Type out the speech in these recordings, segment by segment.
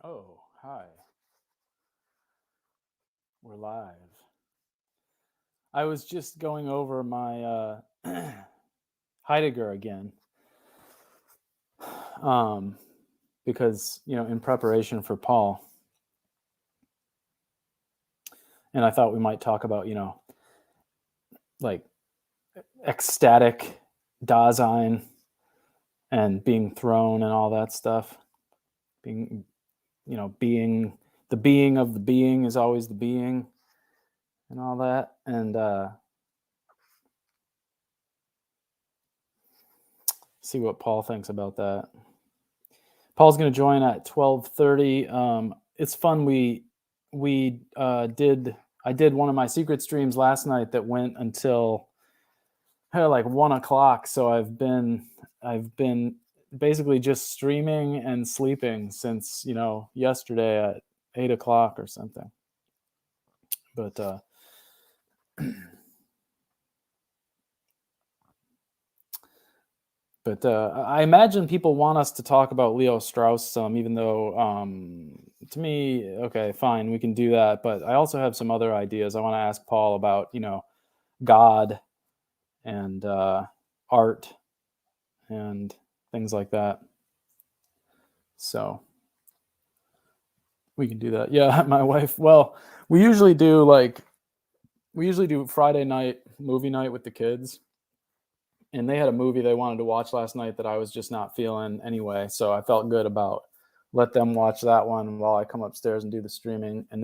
Oh, hi. We're live. I was just going over my Heidegger again. Because, in preparation for Paul. And I thought we might talk about, like ecstatic Dasein and being thrown and all that stuff. Being the being of the being is always the being and all that. And see what Paul thinks about that. Paul's going to join at 12:30. It's fun. I did one of my secret streams last night that went until like 1:00. So I've been basically just streaming and sleeping since yesterday at 8:00 or something. But I imagine people want us to talk about Leo Strauss some, even though to me, okay, fine, we can do that. But I also have some other ideas. I want to ask Paul about, God and art and things like that. So we can do that. Yeah, my wife. Well, we usually do Friday night movie night with the kids. And they had a movie they wanted to watch last night that I was just not feeling anyway. So I felt good about let them watch that one while I come upstairs and do the streaming. And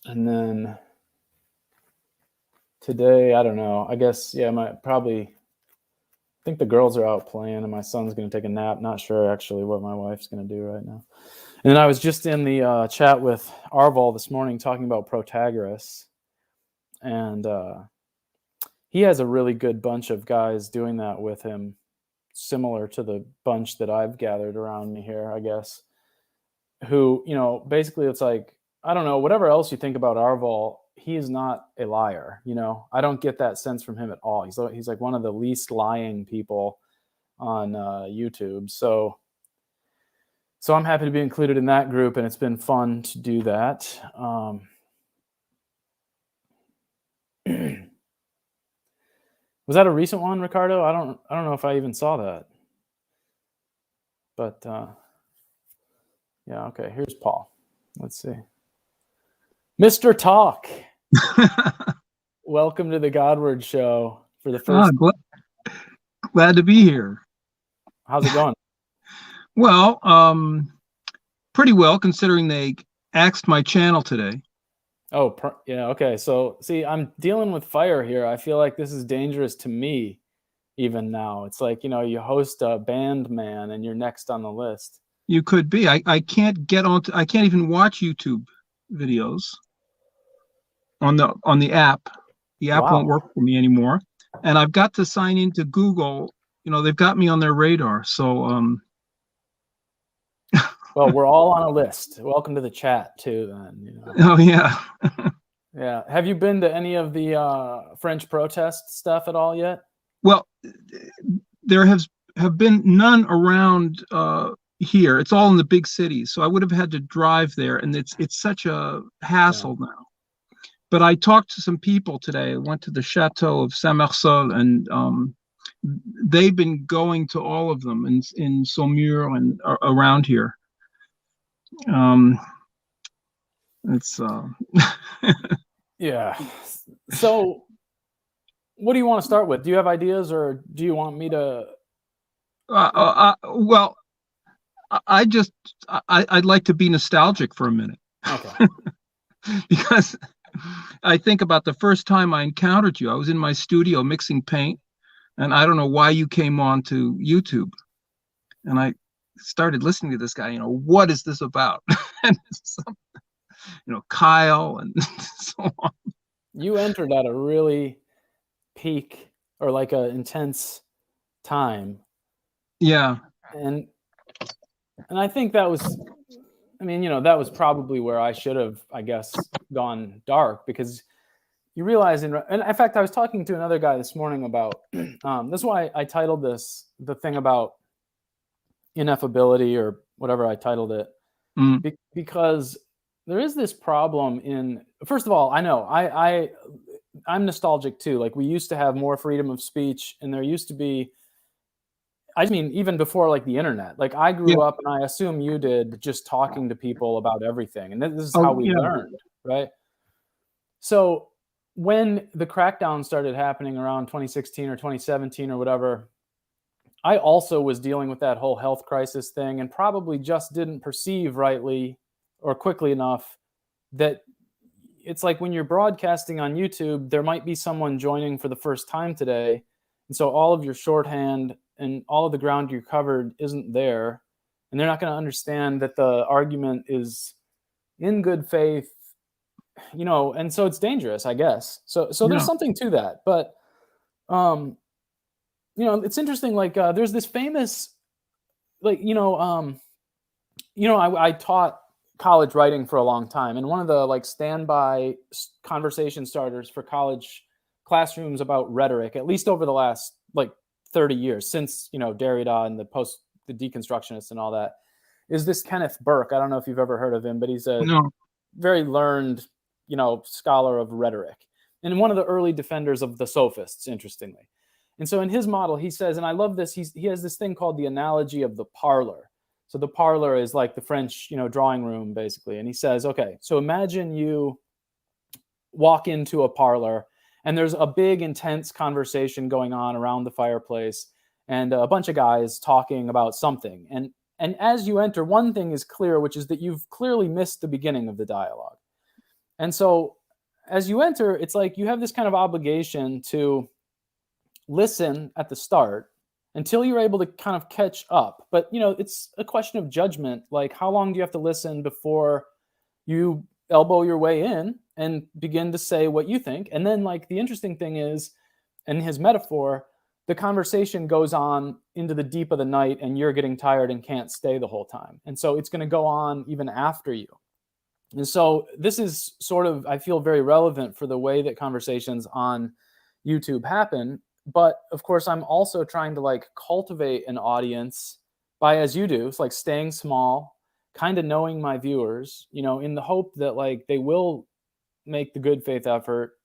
then today, I don't know. I guess, yeah, I think the girls are out playing and my son's going to take a nap. Not sure actually what my wife's going to do right now. And then I was just in the chat with Arval this morning talking about Protagoras. And he has a really good bunch of guys doing that with him, similar to the bunch that I've gathered around me here, I guess, who, basically it's like, I don't know, whatever else you think about Arval, he is not a liar. I don't get that sense from him at all. He's like one of the least lying people on YouTube. So I'm happy to be included in that group, and it's been fun to do that. Was that a recent one, Ricardo? I don't know if I even saw that. But yeah, okay. Here's Paul. Let's see. Mr. Talk. Welcome to the Godward Show for the first. Glad to be here. How's it going? Well, pretty well considering they axed my channel today. Oh, yeah. Okay. So, see, I'm dealing with fire here. I feel like this is dangerous to me even now. It's like, you host a band, man, and you're next on the list. You could be. I can't get on. I can't even watch YouTube videos on the app. The app won't work for me anymore. And I've got to sign into Google. They've got me on their radar. So, well, we're all on a list. Welcome to the chat too, then. Oh yeah. Yeah. Have you been to any of the French protest stuff at all yet? Well, there have been none around here. It's all in the big cities, so I would have had to drive there, and it's such a hassle now. But I talked to some people today. I went to the Chateau of Saint-Marceau, and they've been going to all of them in Saumur and around here. It's yeah. So, what do you want to start with? Do you have ideas, or do you want me to? Well, I'd like to be nostalgic for a minute. Okay. Because I think about the first time I encountered you. I was in my studio mixing paint, and I don't know why you came on to YouTube. And I started listening to this guy, what is this about? And Kyle and so on. You entered at a really peak or like an intense time. Yeah. And I think that was, that was probably where I should have, I guess, gone dark, because you realize, and in fact, I was talking to another guy this morning about, this is why I titled this, the thing about, ineffability or whatever I titled it, Mm. because there is this problem in, first of all, I know I'm nostalgic too. Like we used to have more freedom of speech, and there used to be, I mean, even before like the internet, like I grew up, and I assume you did, just talking to people about everything. And this is how we learned, right? So when the crackdown started happening around 2016 or 2017 or whatever, I also was dealing with that whole health crisis thing, and probably just didn't perceive rightly or quickly enough that it's like when you're broadcasting on YouTube, there might be someone joining for the first time today. And so all of your shorthand and all of the ground you covered isn't there. And they're not going to understand that the argument is in good faith, you know, and so it's dangerous, I guess. So there's something to that. But, you know, it's interesting. Like there's this famous, like, I taught college writing for a long time, and one of the like standby conversation starters for college classrooms about rhetoric, at least over the last like 30 years, since, you know, Derrida and the deconstructionists and all that, is this Kenneth Burke. I don't know if you've ever heard of him, but he's a very learned, you know, scholar of rhetoric, and one of the early defenders of the sophists, interestingly. And so in his model, he says, and I love this, he has this thing called the analogy of the parlor. So the parlor is like the French, you know, drawing room, basically. And he says, okay, so imagine you walk into a parlor, and there's a big, intense conversation going on around the fireplace, and a bunch of guys talking about something. And as you enter, one thing is clear, which is that you've clearly missed the beginning of the dialogue. And so as you enter, it's like you have this kind of obligation to listen at the start until you're able to kind of catch up. But, you know, it's a question of judgment. Like, how long do you have to listen before you elbow your way in and begin to say what you think? And then, like, the interesting thing is, in his metaphor, the conversation goes on into the deep of the night, and you're getting tired and can't stay the whole time. And so it's going to go on even after you. And so this is sort of, I feel, very relevant for the way that conversations on YouTube happen. But of course, I'm also trying to like cultivate an audience by, as you do, it's like staying small, kind of knowing my viewers, you know, in the hope that like they will make the good faith effort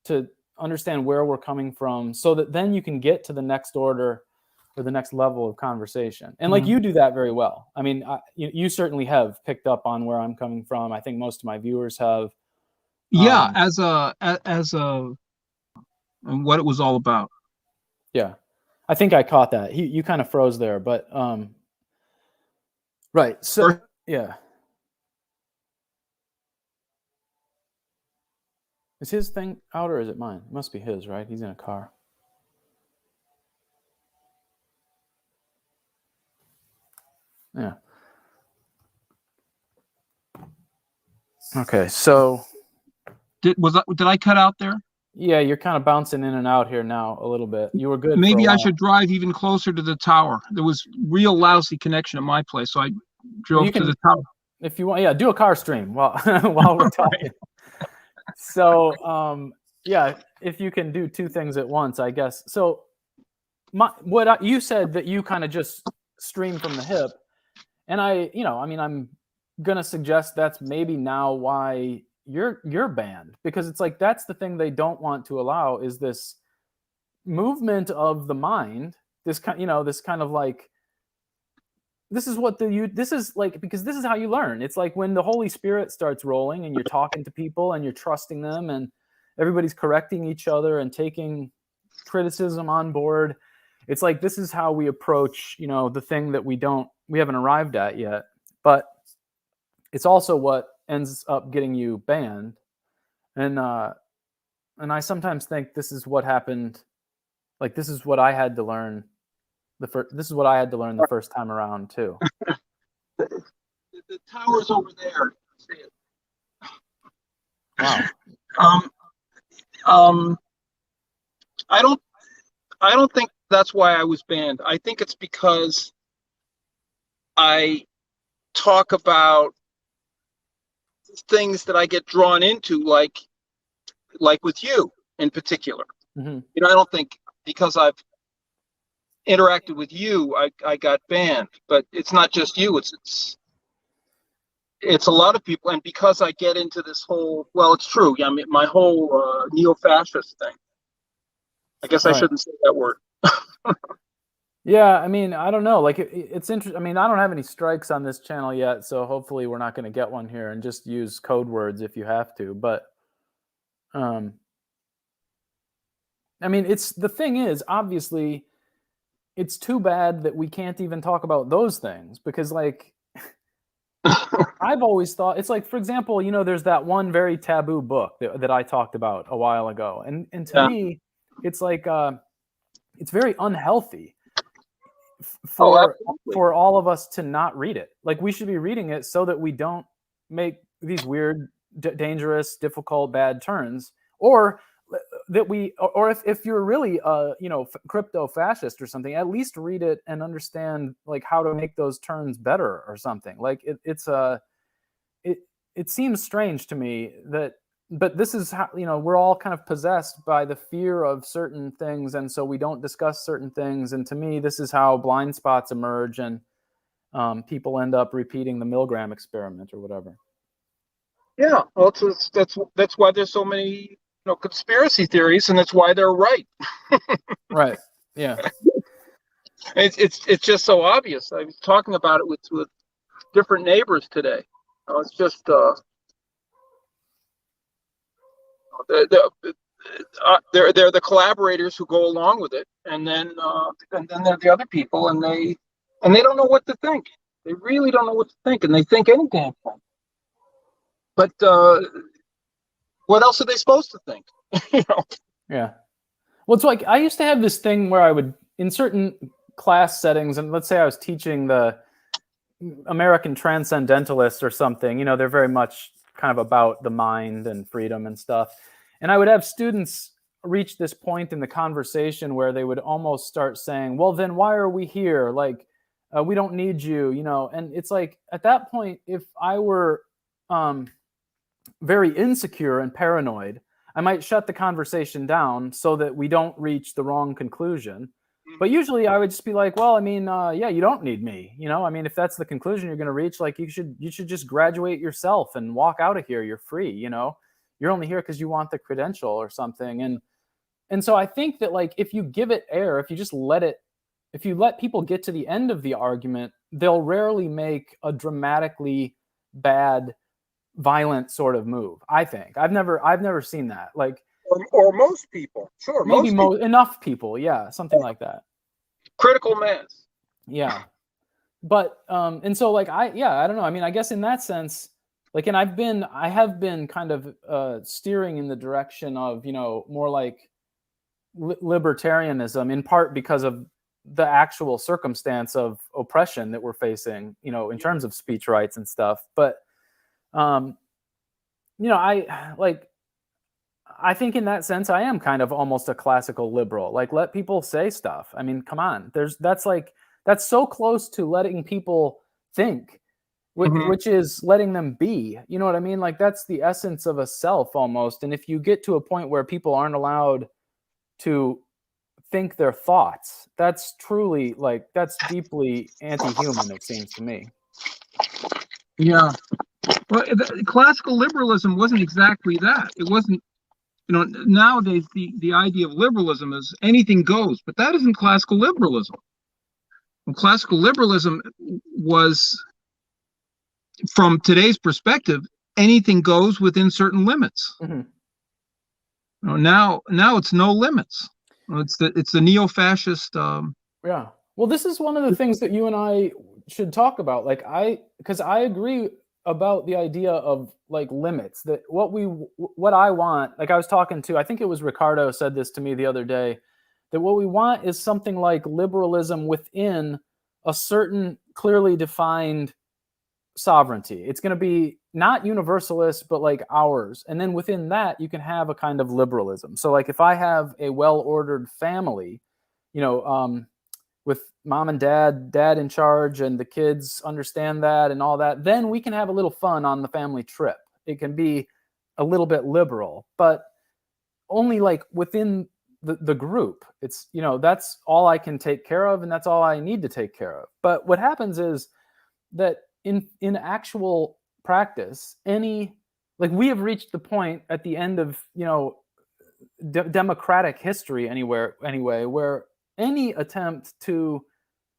to understand where we're coming from, so that then you can get to the next order or the next level of conversation. And like you do that very well. I mean, you certainly have picked up on where I'm coming from. I think most of my viewers have. As and what it was all about. Yeah, I think I caught that. You kind of froze there, but right. So yeah, is his thing out or is it mine? It must be his, right? He's in a car. Yeah. Okay, so did I cut out there? Yeah, you're kind of bouncing in and out here now a little bit. You were good. Maybe I should drive even closer to the tower. There was real lousy connection at my place, so I drove to the tower. If you want, yeah, do a car stream while we're talking. So, yeah, if you can do two things at once, I guess. So, you said that you kind of just stream from the hip, and I'm gonna suggest that's maybe now why you're banned, because it's like that's the thing they don't want to allow, is this movement of the mind, this kind of like, this is like, because this is how you learn. It's like when the Holy Spirit starts rolling and you're talking to people and you're trusting them and everybody's correcting each other and taking criticism on board. It's like, this is how we approach, the thing that we haven't arrived at yet, but it's also what ends up getting you banned. And I sometimes think this is what happened. Like, this is what I had to learn the first time around too. The tower's over there. See it. Wow. I don't think that's why I was banned. I think it's because I talk about things that I get drawn into, like with you in particular. Mm-hmm. I don't think because I've interacted with you, I got banned. But it's not just you. It's a lot of people. And because I get into this whole, well, it's true. Yeah, I mean, my whole neo-fascist thing. I guess I Right. shouldn't say that word. Yeah, I mean, I don't know. Like, it's interesting. I mean, I don't have any strikes on this channel yet, so hopefully we're not going to get one here. And just use code words if you have to. But, I mean, the thing is, obviously, it's too bad that we can't even talk about those things because, like, I've always thought it's like, for example, there's that one very taboo book that I talked about a while ago, and to Yeah. me, it's like it's very unhealthy Oh, for all of us to not read it. Like, we should be reading it so that we don't make these weird, dangerous, difficult, bad turns, or that or if you're really crypto fascist or something, at least read it and understand like how to make those turns better or something. Like it seems strange to me that, but this is how, we're all kind of possessed by the fear of certain things, and so we don't discuss certain things. And to me, this is how blind spots emerge, and people end up repeating the Milgram experiment or whatever. yeah. Well, that's why there's so many conspiracy theories, and that's why they're right. Right. Yeah. It's just so obvious. I was talking about it with different neighbors today. It's just they're the collaborators who go along with it, and then there are the other people, and they don't know what to think. They really don't know what to think, and they think any damn thing. But what else are they supposed to think? Yeah. Well, it's like I used to have this thing where I would, in certain class settings, and let's say I was teaching the American Transcendentalists or something, they're very much kind of about the mind and freedom and stuff. And I would have students reach this point in the conversation where they would almost start saying, well, then why are we here? Like, we don't need you, and it's like, at that point, if I were very insecure and paranoid, I might shut the conversation down so that we don't reach the wrong conclusion. But usually I would just be like, well, I mean, yeah, you don't need me. I mean, if that's the conclusion you're going to reach, like, you should just graduate yourself and walk out of here. You're free. You're only here because you want the credential or something. And so I think that, like, if you give it air, if you let people get to the end of the argument, they'll rarely make a dramatically bad, violent sort of move. I think I've never seen that. Like, or most people, sure, maybe most people. enough people, yeah, something like that. Critical mass. Yeah, but and so, like, I don't know. I mean, I guess in that sense, like, and I have been kind of steering in the direction of more like libertarianism, in part because of the actual circumstance of oppression that we're facing, in terms of speech rights and stuff. But I think in that sense, I am kind of almost a classical liberal. Like, let people say stuff. I mean, come on. That's so close to letting people think, which is letting them be. You know what I mean? Like, that's the essence of a self almost. And if you get to a point where people aren't allowed to think their thoughts, that's truly, like, that's deeply anti-human, it seems to me. Yeah. Well, classical liberalism wasn't exactly that. It wasn't. Nowadays the idea of liberalism is anything goes, but that isn't classical liberalism. And classical liberalism was, from today's perspective, anything goes within certain limits. Mm-hmm. Now it's no limits. It's the neo-fascist. Yeah. Well, this is one of the things that you and I should talk about. Like, because I agree about the idea of, like, limits, that what I want, like, I was talking to, I think it was Ricardo said this to me the other day, that what we want is something like liberalism within a certain clearly defined sovereignty. It's going to be not universalist, but like ours. And then within that, you can have a kind of liberalism. So, like, if I have a well-ordered family, with mom and dad in charge, and the kids understand that and all that, then we can have a little fun on the family trip. It can be a little bit liberal, but only, like, within the group. It's, that's all I can take care of, and that's all I need to take care of. But what happens is that in actual practice, we have reached the point at the end of, democratic history anyway, where any attempt to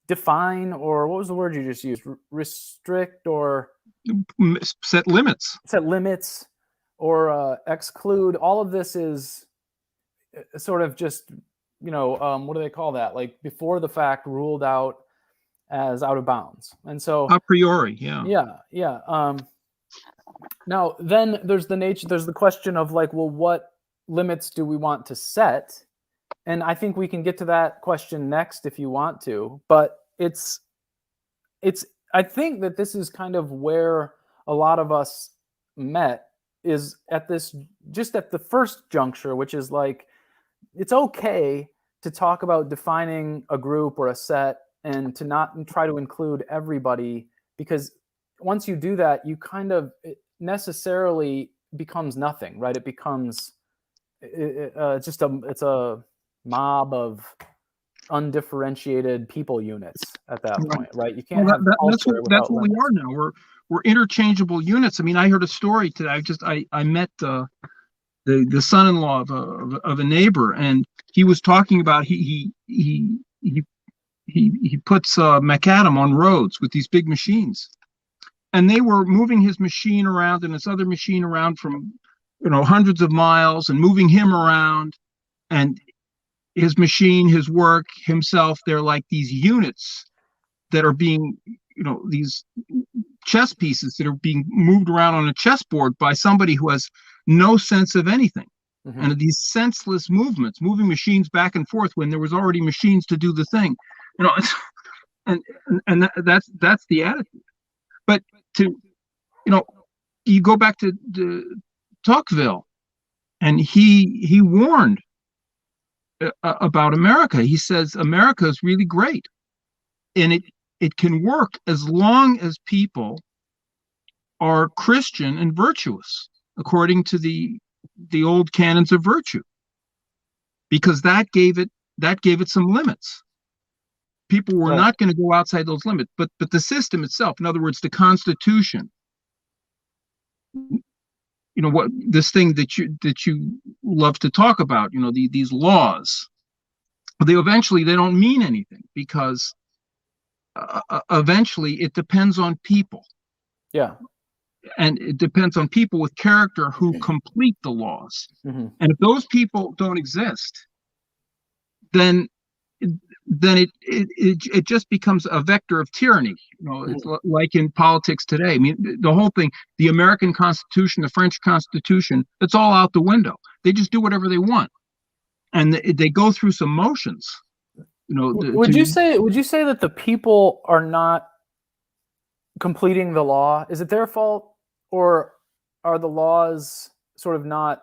define, or what was the word you just used, restrict or set limits or exclude, all of this is sort of just, what do they call that? Like before the fact, ruled out as out of bounds. And so a priori, yeah. Now then there's the question of like, well, what limits do we want to set? And I think we can get to that question next if you want to, but I think that this is kind of where a lot of us met, is at the first juncture, which is like, it's okay to talk about defining a group or a set and to not try to include everybody, because once you do that, you kind of, it necessarily becomes nothing, right? It becomes it's a mob of undifferentiated people units at that point, right? You can't have culture that's what limits. we are now. We're interchangeable units. I mean, I heard a story today. I met the son-in-law of a neighbor, and he was talking about he puts macadam on roads with these big machines, and they were moving his machine around and this other machine around from hundreds of miles, and moving him around, and his machine, his work, himself, they're like these units that are being, these chess pieces that are being moved around on a chessboard by somebody who has no sense of anything. Mm-hmm. And these senseless movements, moving machines back and forth when there was already machines to do the thing, and that's the attitude. But you go back to Tocqueville, and he warned about America. He says America is really great, and it can work as long as people are Christian and virtuous, according to the old canons of virtue, because that gave it some limits. People were not going to go outside those limits, but the system itself, in other words, the Constitution, what this thing that you love to talk about, these laws, they don't mean anything, because eventually it depends on people. Yeah. And it depends on people with character who complete the laws. Mm-hmm. And if those people don't exist, then it just becomes a vector of tyranny. It's like in politics today. I mean, the whole thing, the American Constitution, the French Constitution, it's all out the window. They just do whatever they want, and they go through some motions. Would you say that the people are not completing the law? Is it their fault, or are the laws sort of not,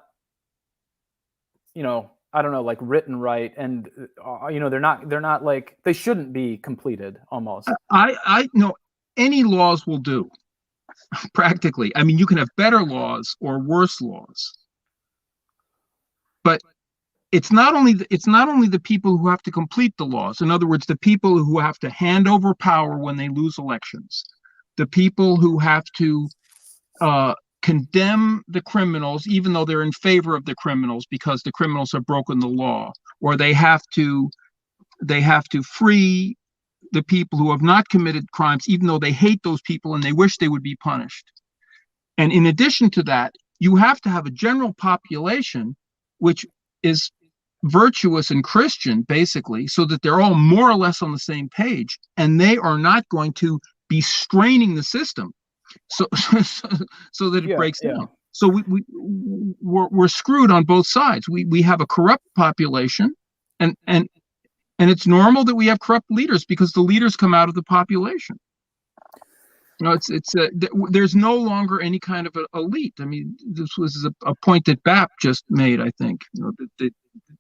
I don't know, like written right, and they're not like, they shouldn't be completed almost? I know any laws will do, practically. I mean, you can have better laws or worse laws, but it's not only the people who have to complete the laws. In other words, the people who have to hand over power when they lose elections, the people who have to condemn the criminals, even though they're in favor of the criminals because the criminals have broken the law, or they have to free the people who have not committed crimes, even though they hate those people and they wish they would be punished. And in addition to that, you have to have a general population which is virtuous and Christian, basically, so that they're all more or less on the same page, and they are not going to be straining the system so that it breaks down. So we're screwed on both sides. We have a corrupt population, and it's normal that we have corrupt leaders, because the leaders come out of the population. There's no longer any kind of an elite. I mean, this was a point that BAP just made, I think.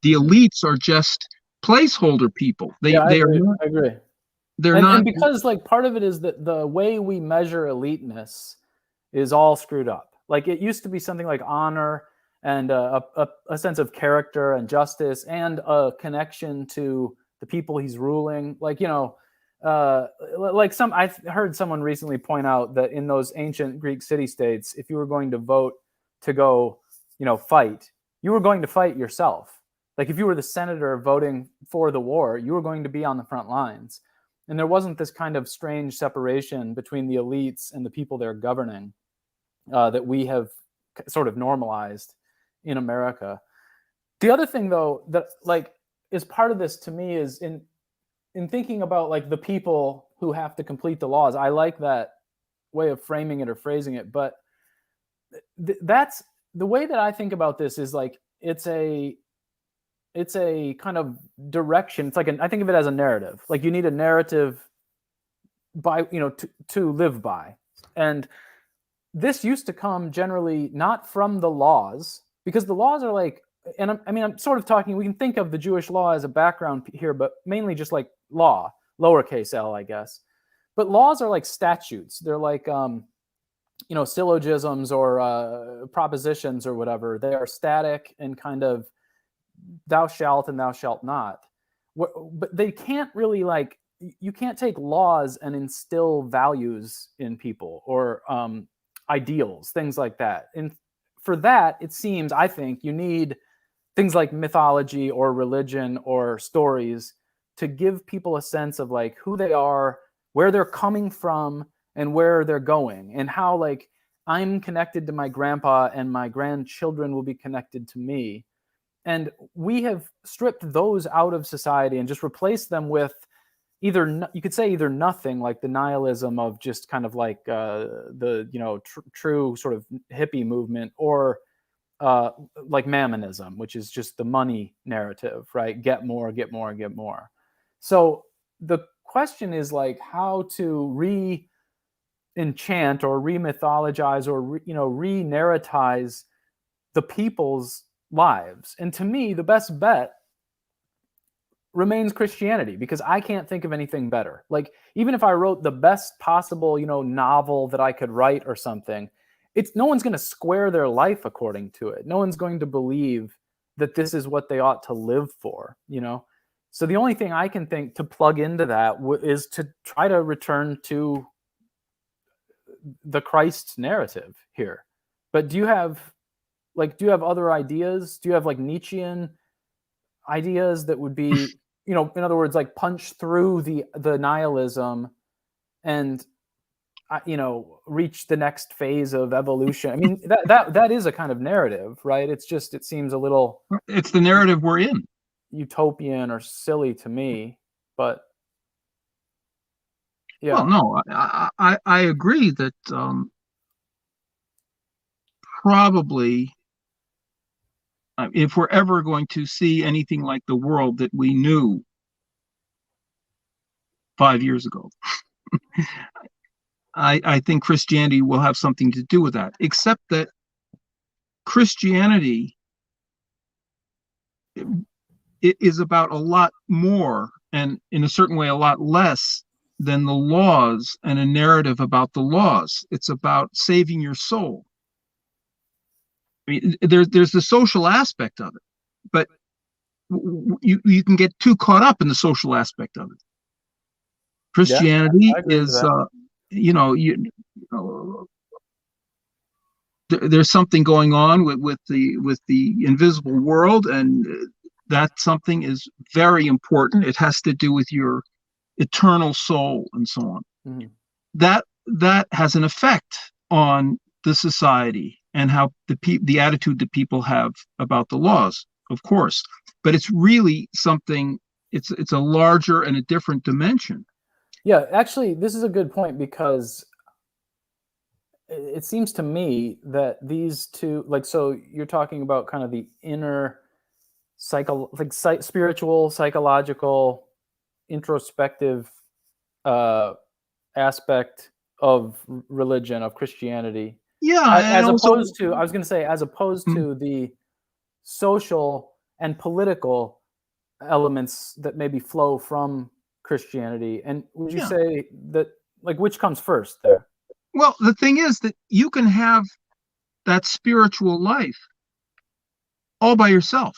The elites are just placeholder people. I agree. They're not, and because like part of it is that the way we measure eliteness is all screwed up. Like, it used to be something like honor, and a sense of character and justice and a connection to the people he's ruling. Like, I heard someone recently point out that in those ancient Greek city-states, if you were going to vote to go, fight, you were going to fight yourself. Like if you were the senator voting for the war, you were going to be on the front lines. And there wasn't this kind of strange separation between the elites and the people they're governing that we have sort of normalized in America. The other thing, though, that is part of this to me is in thinking about like the people who have to complete the laws. I like that way of framing it or phrasing it, but that's the way that I think about this is like it's a kind of direction. It's like I think of it as a narrative. Like you need a narrative by to live by, and this used to come generally not from the laws, because the laws are like, and I'm sort of talking, we can think of the Jewish law as a background here, but mainly just like law, lowercase l, I guess. But laws are like statutes. They're like, syllogisms or propositions or whatever. They are static and kind of thou shalt and thou shalt not. But they can't really you can't take laws and instill values in people or ideals, things like that. And for that, it seems, I think, you need things like mythology or religion or stories to give people a sense of like who they are, where they're coming from, and where they're going, and how like I'm connected to my grandpa and my grandchildren will be connected to me. And we have stripped those out of society and just replaced them with either, you could say either nothing, like the nihilism of just kind of like the true sort of hippie movement, or like mammonism, which is just the money narrative, right? Get more, get more, get more. So the question is like how to re-enchant or re-mythologize or re-narratize the people's lives. And to me, the best bet remains Christianity, because I can't think of anything better. Like even if I wrote the best possible, novel that I could write or something, no one's going to square their life according to it. No one's going to believe that this is what they ought to live for, So the only thing I can think to plug into that is to try to return to the Christ narrative here. But do you have other ideas? Do you have like Nietzschean ideas that would be, in other words, like punch through the nihilism and reach the next phase of evolution? I mean, that is a kind of narrative, right? It's just, it seems a little, it's the narrative we're in, utopian or silly to me, but yeah. Well, no, I agree that probably if we're ever going to see anything like the world that we knew 5 years ago, I think Christianity will have something to do with that, except that Christianity it is about a lot more, and in a certain way a lot less than the laws and a narrative about the laws. It's about saving your soul. I mean, there's the social aspect of it, but you can get too caught up in the social aspect of it. Christianity is, there's something going on with the invisible world, and that something is very important. It has to do with your eternal soul and so on. Mm-hmm. That has an effect on the society and how the attitude that people have about the laws, of course. But it's really something. It's a larger and a different dimension. Yeah, actually, this is a good point, because it seems to me that these two, so you're talking about kind of the inner spiritual, psychological, introspective aspect of religion, of Christianity. Yeah, as opposed to the social and political elements that maybe flow from Christianity. And would you say that, which comes first there? Well, the thing is that you can have that spiritual life all by yourself.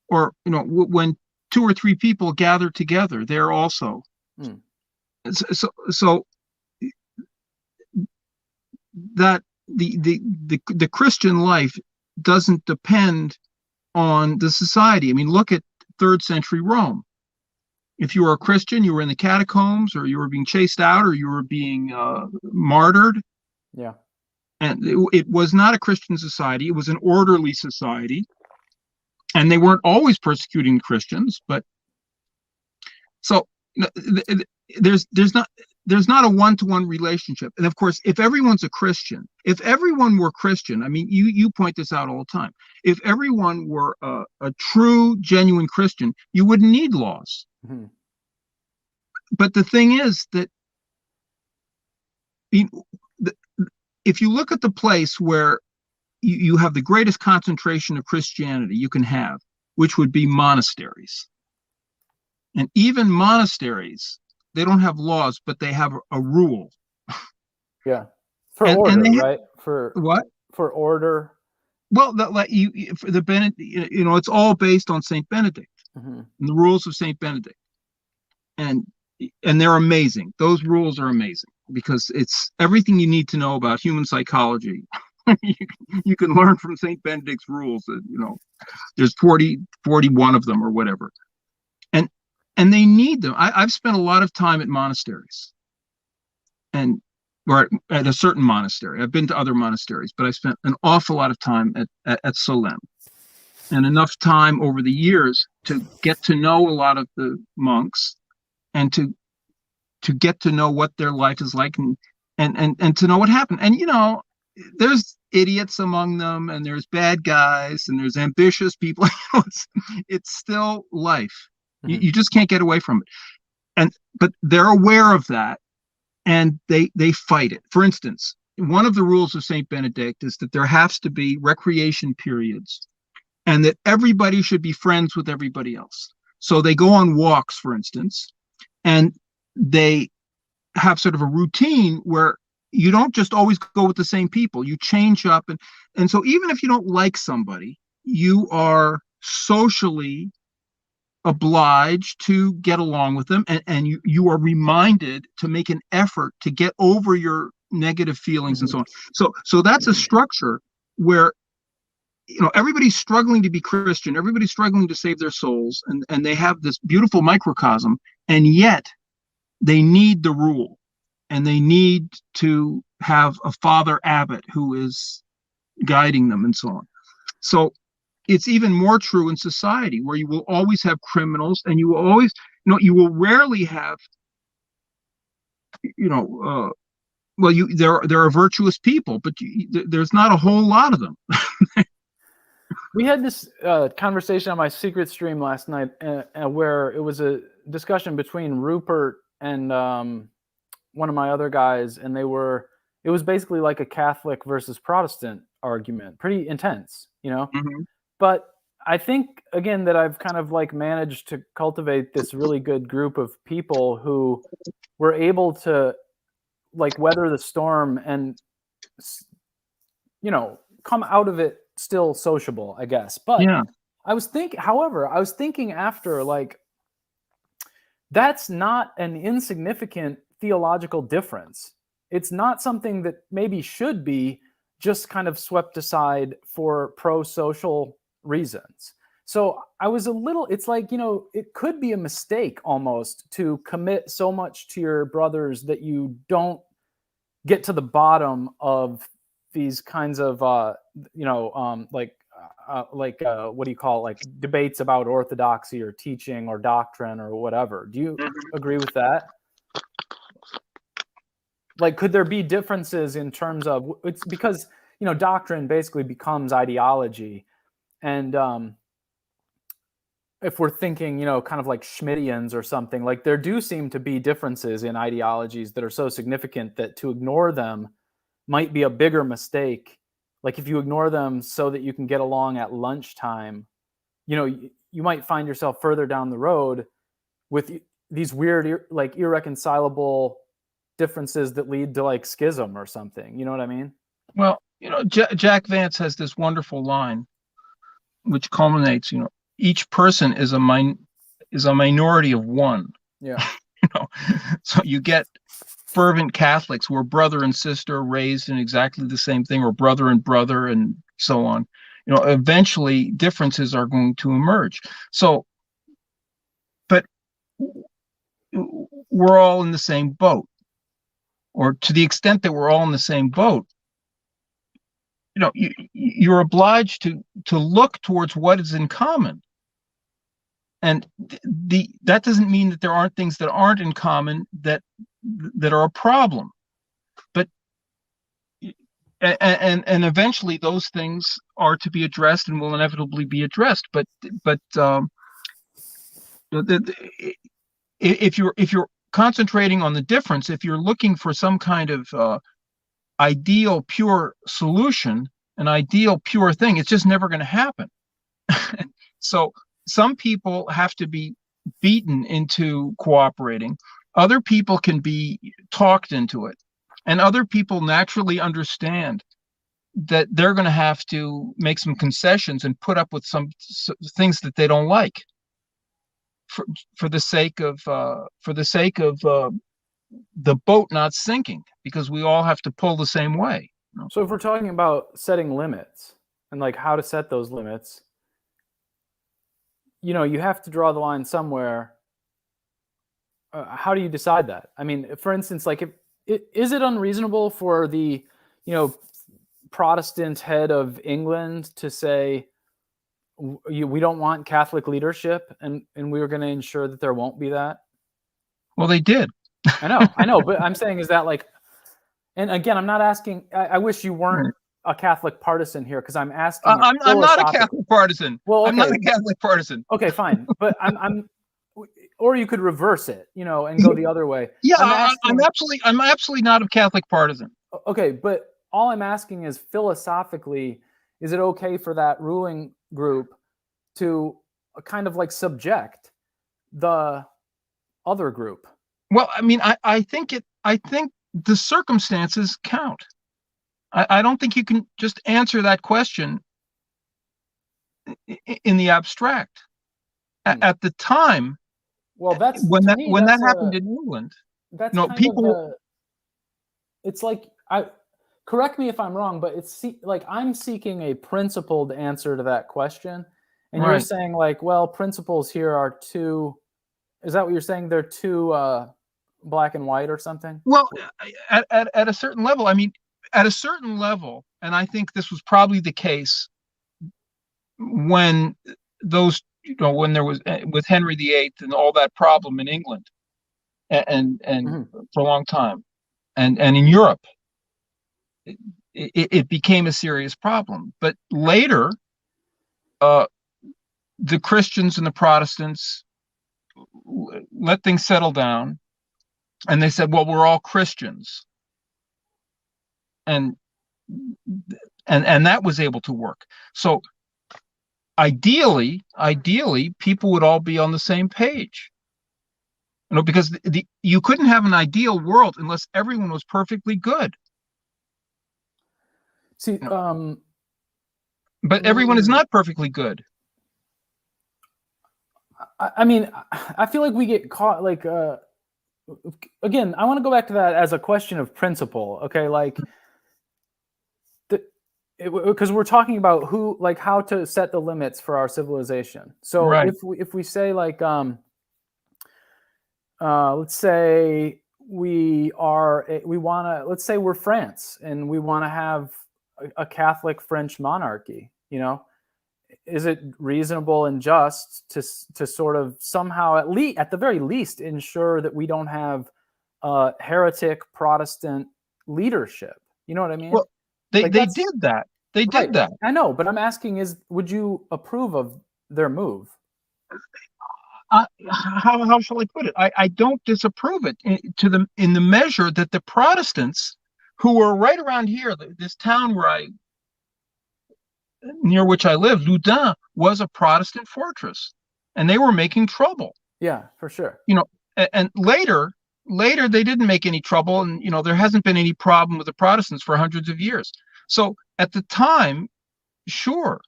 Or, when two or three people gather together, they're also. Mm. So that the Christian life doesn't depend on the society. I mean, look at 3rd century Rome. If you were a Christian, you were in the catacombs, or you were being chased out, or you were being martyred. Yeah. And it was not a Christian society. It was an orderly society. And they weren't always persecuting Christians, but so there's not a one-to-one relationship. And of course, if everyone's a Christian, if everyone were Christian, I mean, you point this out all the time. If everyone were a true, genuine Christian, you wouldn't need laws. Mm-hmm. But the thing is that if you look at the place where you have the greatest concentration of Christianity you can have, which would be monasteries. And even monasteries, they don't have laws, but they have a rule. Yeah. For order, right? For what? For order. Well, for the Benedict, it's all based on Saint Benedict, mm-hmm. and the rules of Saint Benedict. And they're amazing. Those rules are amazing because it's everything you need to know about human psychology. You can learn from Saint Benedict's rules. There's 41 of them or whatever, and they need them. I've spent a lot of time at monasteries, or at a certain monastery. I've been to other monasteries, but I spent an awful lot of time at Solem, and enough time over the years to get to know a lot of the monks, and to get to know what their life is like, and to know what happened. And there's idiots among them, and there's bad guys, and there's ambitious people. It's still life. Mm-hmm. You just can't get away from it. But they're aware of that, and they fight it. For instance, one of the rules of Saint Benedict is that there has to be recreation periods, and that everybody should be friends with everybody else. So they go on walks, for instance, and they have sort of a routine where you don't just always go with the same people. You change up. And so even if you don't like somebody, you are socially obliged to get along with them. And you are reminded to make an effort to get over your negative feelings, mm-hmm. and so on. So that's a structure where, everybody's struggling to be Christian. Everybody's struggling to save their souls. And they have this beautiful microcosm. And yet they need the rule. And they need to have a father abbot who is guiding them, and so on. So it's even more true in society, where you will always have criminals, and you will always, you will rarely have, there are virtuous people, but there's not a whole lot of them. We had this conversation on my secret stream last night, where it was a discussion between Rupert and one of my other guys, and it was basically like a Catholic versus Protestant argument, pretty intense, Mm-hmm. But I think, again, that I've kind of like managed to cultivate this really good group of people who were able to like weather the storm and, come out of it still sociable, I guess. But yeah. I was thinking after, like, that's not an insignificant theological difference. It's not something that maybe should be just kind of swept aside for pro-social reasons. So I was it's like, it could be a mistake almost to commit so much to your brothers that you don't get to the bottom of these kinds of, what do you call it? Like debates about orthodoxy or teaching or doctrine or whatever. Do you agree with that? Like, could there be differences in terms of, it's because, doctrine basically becomes ideology. And if we're thinking, kind of like Schmittians or something, like there do seem to be differences in ideologies that are so significant that to ignore them might be a bigger mistake. Like if you ignore them so that you can get along at lunchtime, you might find yourself further down the road with these weird, like irreconcilable differences that lead to like schism or something. You know what I mean? Well, Jack Vance has this wonderful line which culminates, each person is a minority of one. Yeah. So you get fervent Catholics who are brother and sister raised in exactly the same thing, or brother and brother, and so on. Eventually differences are going to emerge. So, but we're all in the same boat, or to the extent that we're all in the same boat, you're obliged to look towards what is in common. And that doesn't mean that there aren't things that aren't in common that are a problem. But and eventually those things are to be addressed and will inevitably be addressed. But if you're concentrating on the difference, if you're looking for some kind of ideal pure solution, an ideal pure thing, it's just never going to happen. So some people have to be beaten into cooperating. Other people can be talked into it. And other people naturally understand that they're going to have to make some concessions and put up with some things that they don't like for the sake of the boat not sinking, because we all have to pull the same way. So if we're talking about setting limits and like how to set those limits, you have to draw the line somewhere. How do you decide that? I mean, for instance, like is it unreasonable for the, Protestant head of England to say, we don't want Catholic leadership, and we were going to ensure that there won't be that? Well, they did. I know, but I'm saying, is that like, and again, I'm not asking, I wish you weren't a Catholic partisan here, because I'm asking. I'm not a Catholic partisan. Well, okay. I'm not a Catholic partisan. Okay, fine. But or you could reverse it, and go the other way. Yeah, I'm absolutely not a Catholic partisan. Okay, but all I'm asking is, philosophically, is it okay for that ruling group to kind of like subject the other group? Well, I mean, I think the circumstances count. I don't think you can just answer that question in the abstract. At the time, well, that's when that happened in England. That's people. It's like, correct me if I'm wrong, but it's like I'm seeking a principled answer to that question, and you're saying like, well, principles here are too. Is that what you're saying? They're too black and white or something? Well, at a certain level, I mean, at a certain level, and I think this was probably the case when those, when there was with Henry VIII and all that problem in England, and for a long time, and in Europe, it became a serious problem. But later, the Christians and the Protestants let things settle down, and they said, well, we're all Christians, and that was able to work. So ideally people would all be on the same page, because you couldn't have an ideal world unless everyone was perfectly good. See, but everyone is not perfectly good. I mean, I feel like we get caught, like, again, I want to go back to that as a question of principle. Okay, like, because we're talking about how to set the limits for our civilization. So if we say like, let's say let's say we're France and we want to have a Catholic French monarchy, is it reasonable and just to sort of somehow, at the very least, ensure that we don't have heretic Protestant leadership? You know what I mean? Well, they did that. They did that. I know, but I'm asking would you approve of their move? How shall I put it? I don't disapprove it in the measure that the Protestants, who were right around here, this town near which I live, Loudun, was a Protestant fortress, and they were making trouble. Yeah, for sure. And later they didn't make any trouble, and there hasn't been any problem with the Protestants for hundreds of years. So at the time, sure,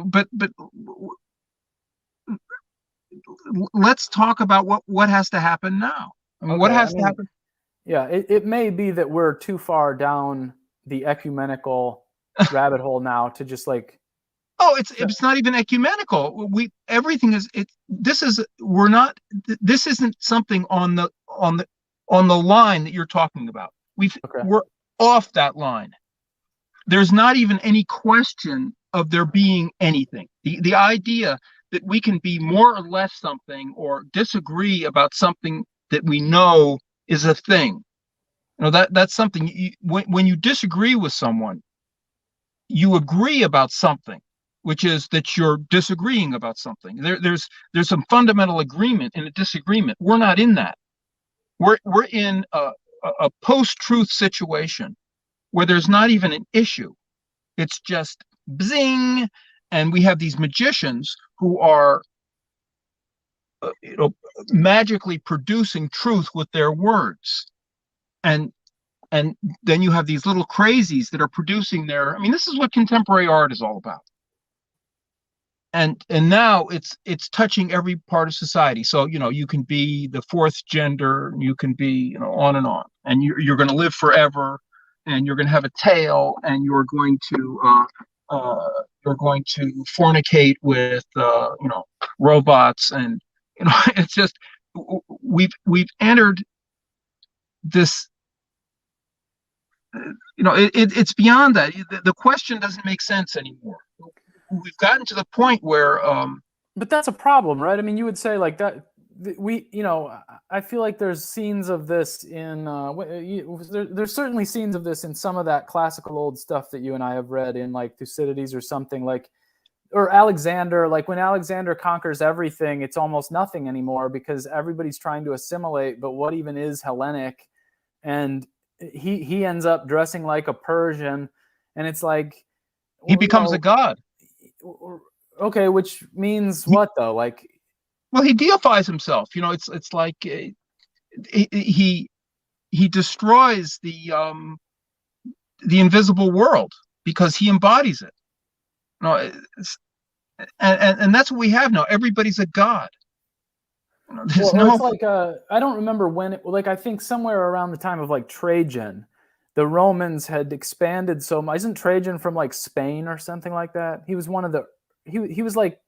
but let's talk about what has to happen now. I mean, what Okay, I has to mean, happen? yeah, it may be that we're too far down the ecumenical rabbit hole now to just like, Oh, it's not even ecumenical. We everything is it. This is we're not. This isn't something on the line that you're talking about. okay, We're off that line. There's not even any question of there being anything. The idea that we can be more or less something or disagree about something that we know is a thing. That's something when you disagree with someone, you agree about something, which is that you're disagreeing about something. There's some fundamental agreement in a disagreement. We're not in that. We're in a post-truth situation where there's not even an issue. It's just bzing, and we have these magicians who are magically producing truth with their words, and and then you have these little crazies that are producing their. I mean, this is what contemporary art is all about. And now it's touching every part of society. So you can be the fourth gender, you can be on and on, and you're going to live forever, and you're going to have a tail, and you're going to fornicate with robots, and it's just we've entered this. It's beyond that. The question doesn't make sense anymore. We've gotten to the point where but that's a problem, right? I mean, you would say like that. I feel like there's scenes of this in. There's certainly scenes of this in some of that classical old stuff that you and I have read in like Thucydides or something like, or Alexander. Like when Alexander conquers everything, it's almost nothing anymore because everybody's trying to assimilate. But what even is Hellenic? And he ends up dressing like a Persian, and it's like, he well, becomes a god. Okay, which means what though? Like, well, he deifies himself. It's like he destroys the invisible world because he embodies it. And that's what we have now. Everybody's a god. There's well, no. it's like I don't remember when. Like I think somewhere around the time of like Trajan, the Romans had expanded so much. Isn't Trajan from like Spain or something like that? He was one of the. He was like,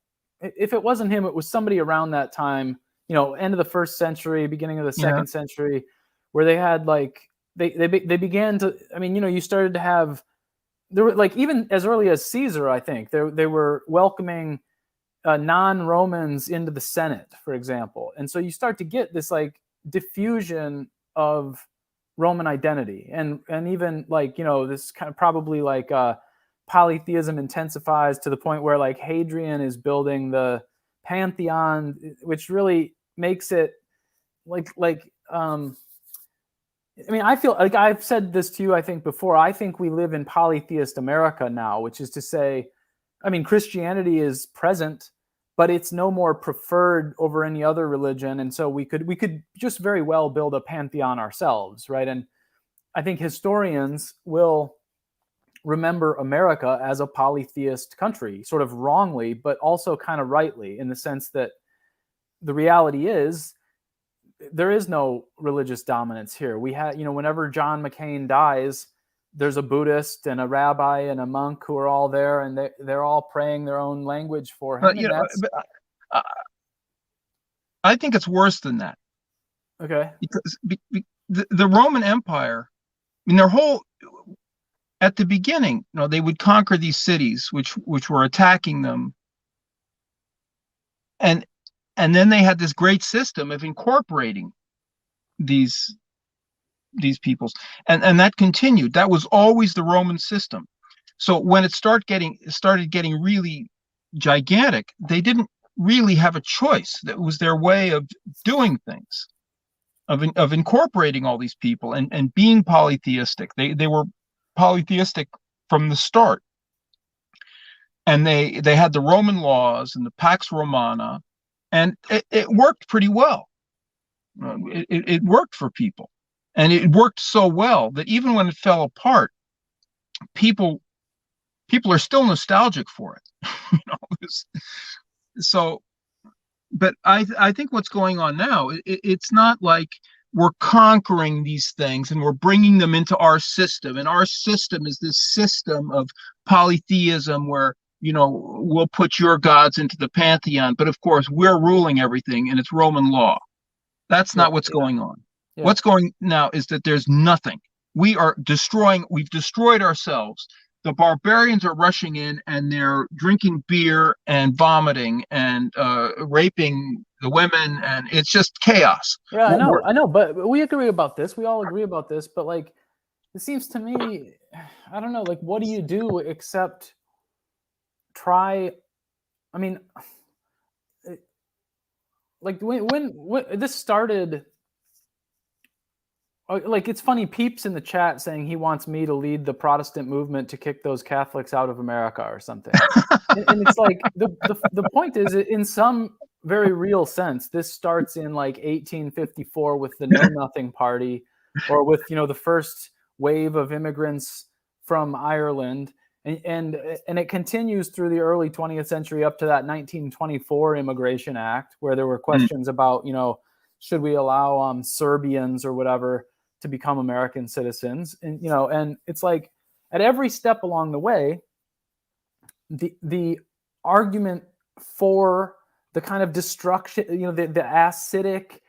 if it wasn't him, it was somebody around that time. End of the first century, beginning of the second century, where they had like they began to. I mean, you started to have. There were like even as early as Caesar, I think they were welcoming non-Romans into the Senate, for example. And so you start to get this like diffusion of Roman identity, and even like this kind of probably like polytheism intensifies to the point where like Hadrian is building the Pantheon, which really makes it like I mean, I feel like I've said this to you, I think before. I think we live in polytheist America now, which is to say, I mean, Christianity is present, but it's no more preferred over any other religion, and so we could just very well build a pantheon ourselves, right? And I think historians will remember America as a polytheist country, sort of wrongly, but also kind of rightly, in the sense that the reality is there is no religious dominance here. We had, whenever John McCain dies, there's a Buddhist and a rabbi and a monk who are all there, and they're all praying their own language for him. I think it's worse than that. Okay. Because the Roman Empire, I mean, their whole, at the beginning, they would conquer these cities which were attacking them, and then they had this great system of incorporating these peoples, and that continued. That was always the Roman system. So when it started getting really gigantic, they didn't really have a choice. That was their way of doing things, of incorporating all these people and being polytheistic. They were polytheistic from the start, and they had the Roman laws and the Pax Romana, and it worked pretty well. It worked for people, and it worked so well that even when it fell apart, people people are still nostalgic for it. You know, so, but I think what's going on now, it's not like we're conquering these things and we're bringing them into our system. And our system is this system of polytheism where, you know, we'll put your gods into the pantheon, but of course we're ruling everything and it's Roman law. That's not what's going on. Yeah. What's going now is that there's nothing. We've destroyed ourselves. The barbarians are rushing in and they're drinking beer and vomiting and raping the women, and it's just chaos. Yeah, I know, but we agree about this. We all agree about this, but like, it seems to me, I don't know, like, what do you do except try? I mean, like when this started, like, it's funny, Peeps in the chat saying he wants me to lead the Protestant movement to kick those Catholics out of America or something. and it's like the point is, in some very real sense, this starts in like 1854 with the Know Nothing Party, or with, you know, the first wave of immigrants from Ireland, and it continues through the early 20th century up to that 1924 Immigration Act, where there were questions about, you know, should we allow Serbians or whatever to become American citizens, and, you know, and it's like at every step along the way, the argument for the kind of destruction, you know, the acidic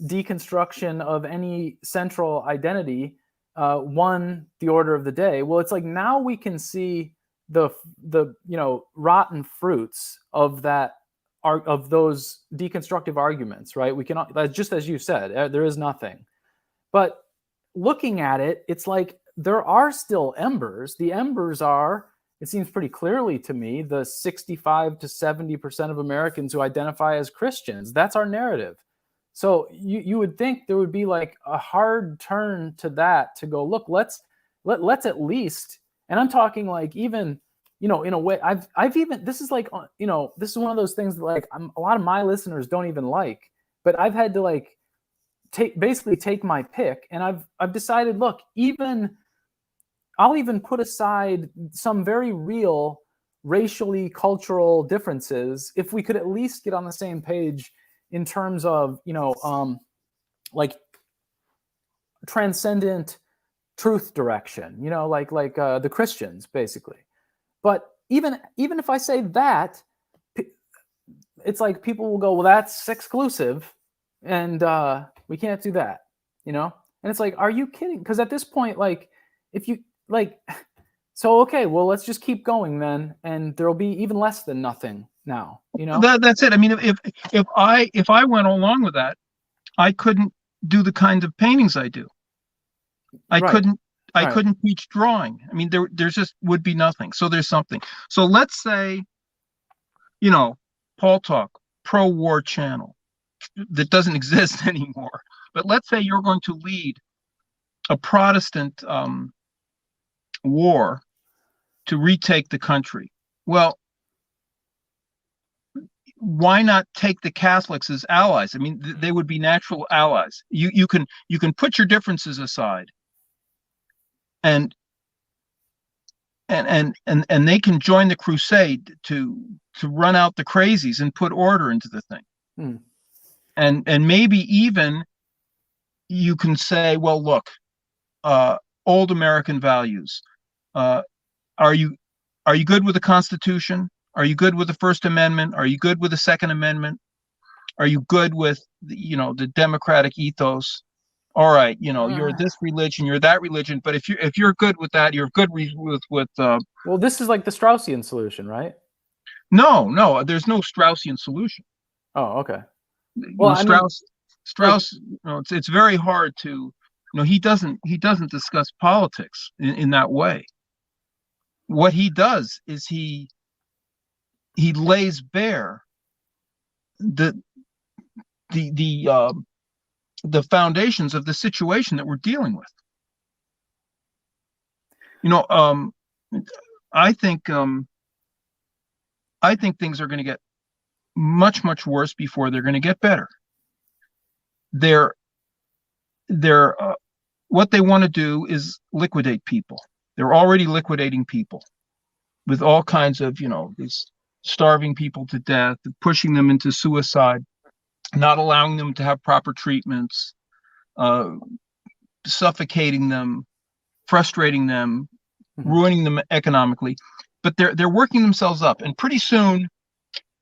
deconstruction of any central identity won the order of the day. Well, it's like now we can see the you know, rotten fruits of that, of those deconstructive arguments, right? We can, just as you said, there is nothing. But looking at it, it's like there are still embers. The embers are, it seems pretty clearly to me, the 65 to 70% of Americans who identify as Christians. That's our narrative. So you would think there would be like a hard turn to that, to go, look, let's at least, and I'm talking like, even, you know, in a way, I've even, this is like, you know, this is one of those things that like a lot of my listeners don't even like, but I've had to like basically take my pick, and I've decided, look, I'll even put aside some very real racially cultural differences if we could at least get on the same page in terms of, you know, like transcendent truth direction, you know, like the Christians basically. But even if I say that, it's like people will go, well, that's exclusive, and we can't do that, you know? And it's like, are you kidding? Because at this point, like, if you like, so okay, well, let's just keep going then, and there'll be even less than nothing now, you know? That's it. I mean, if I went along with that, I couldn't do the kind of paintings I do. I couldn't teach drawing. I mean, there just would be nothing. So there's something. So let's say, you know, Paul Talk, pro-war channel that doesn't exist anymore. But let's say you're going to lead a Protestant war to retake the country. Well, why not take the Catholics as allies? I mean, they would be natural allies. You can put your differences aside, and they can join the crusade to run out the crazies and put order into the thing. And maybe even you can say, well, look, old American values. Are you good with the Constitution? Are you good with the First Amendment? Are you good with the Second Amendment? Are you good with the democratic ethos? All right, you're this religion, you're that religion, but if you're good with that, you're good with well, this is like the Straussian solution, right? No, there's no Straussian solution. Oh, okay. Well, Strauss, it's very hard to, he doesn't discuss politics in that way. What he does is he lays bare the foundations of the situation that we're dealing with. I think things are going to get much, much worse before they're going to get better. They're what they want to do is liquidate people. They're already liquidating people. with all kinds of, these starving people to death, pushing them into suicide, not allowing them to have proper treatments, suffocating them, frustrating them, ruining them economically. But they're working themselves up, and pretty soon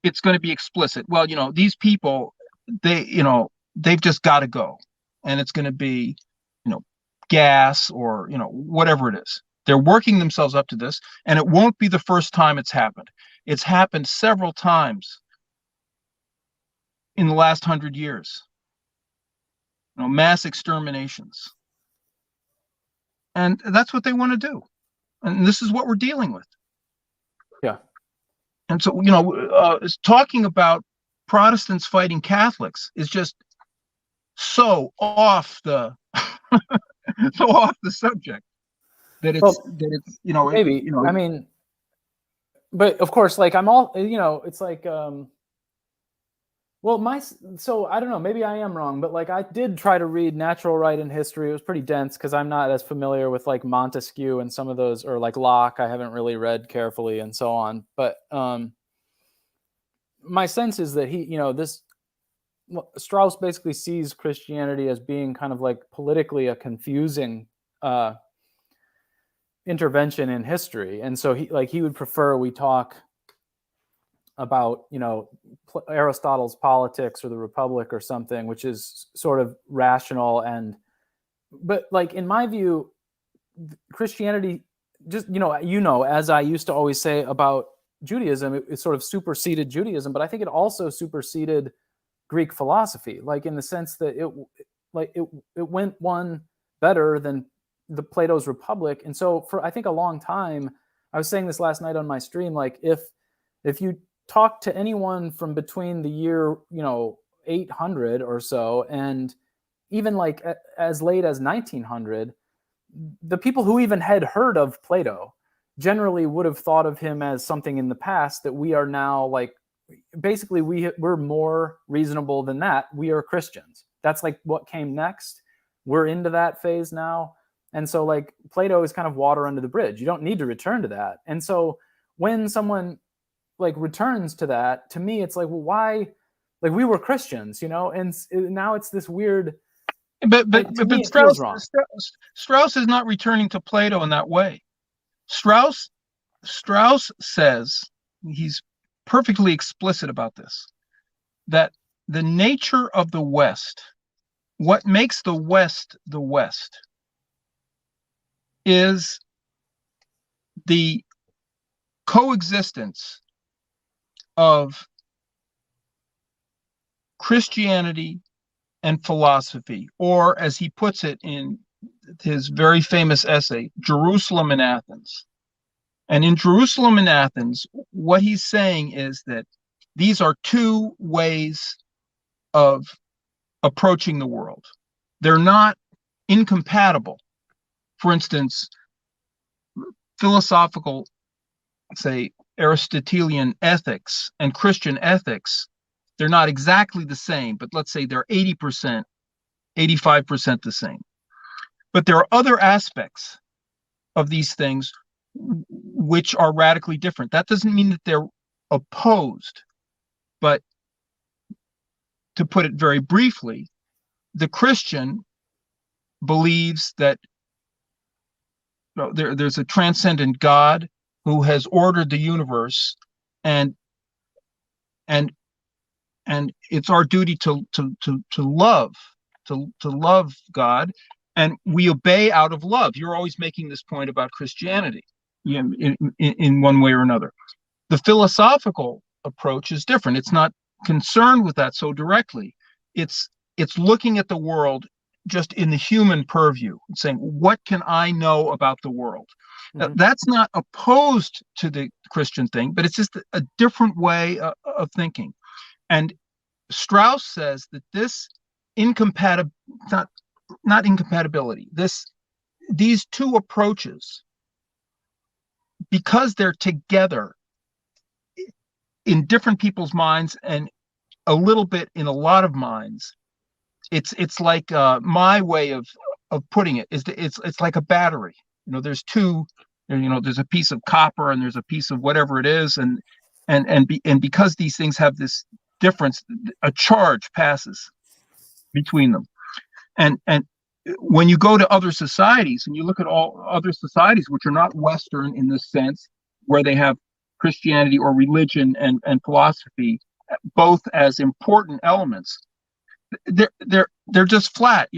it's going to be explicit. Well, these people, they've just got to go, and it's going to be, gas or whatever it is. They're working themselves up to this, and it won't be the first time it's happened. It's happened several times in the last 100 years. Mass exterminations, and that's what they want to do, and this is what we're dealing with. Yeah. And so, talking about Protestants fighting Catholics is just so off the so off the subject that it's maybe. I mean, but of course, like I'm all, it's like, well, so I don't know, maybe I am wrong, but like I did try to read Natural Right and History. It was pretty dense because I'm not as familiar with like Montesquieu and some of those, or like Locke. I haven't really read carefully and so on. But my sense is that Strauss basically sees Christianity as being kind of like politically a confusing intervention in history. And so he would prefer we talk about, Aristotle's Politics or the Republic or something, which is sort of rational. But like, in my view, Christianity just, as I used to always say about Judaism, it sort of superseded Judaism, but I think it also superseded Greek philosophy, like in the sense that it went one better than the Plato's Republic. And so for, I think, a long time, I was saying this last night on my stream, like if you talk to anyone from between the year 800 or so and even like as late as 1900, the people who even had heard of Plato generally would have thought of him as something in the past that we are now like, basically we're more reasonable than that. We are Christians. That's like what came next. We're into that phase now. And so like Plato is kind of water under the bridge. You don't need to return to that. And so when someone like returns to that, to me, it's like, well, why? Like we were Christians, and now it's this weird. But Strauss is not returning to Plato in that way. Strauss says, he's perfectly explicit about this, that the nature of the West, what makes the West, is the coexistence of Christianity and philosophy, or as he puts it in his very famous essay, Jerusalem and Athens. And in Jerusalem and Athens, what he's saying is that these are two ways of approaching the world. They're not incompatible. For instance, philosophical, say, Aristotelian ethics and Christian ethics, they're not exactly the same, but let's say they're 80%, 85% the same. But there are other aspects of these things which are radically different. That doesn't mean that they're opposed, but to put it very briefly, the Christian believes that there's a transcendent God who has ordered the universe, and it's our duty to love God, and we obey out of love. You're always making this point about Christianity, in one way or another. The philosophical approach is different. It's not concerned with that so directly. It's looking at the world just in the human purview, saying, what can I know about the world? Mm-hmm. That's not opposed to the Christian thing, but it's just a different way of thinking. And Strauss says that this not incompatibility, these two approaches, because they're together in different people's minds and a little bit in a lot of minds, it's like my way of putting it is that it's like a battery. There's two There's a piece of copper and there's a piece of whatever it is, and because these things have this difference, a charge passes between them. And when you go to other societies and you look at all other societies which are not Western in this sense, where they have Christianity or religion and philosophy both as important elements, they're just flat.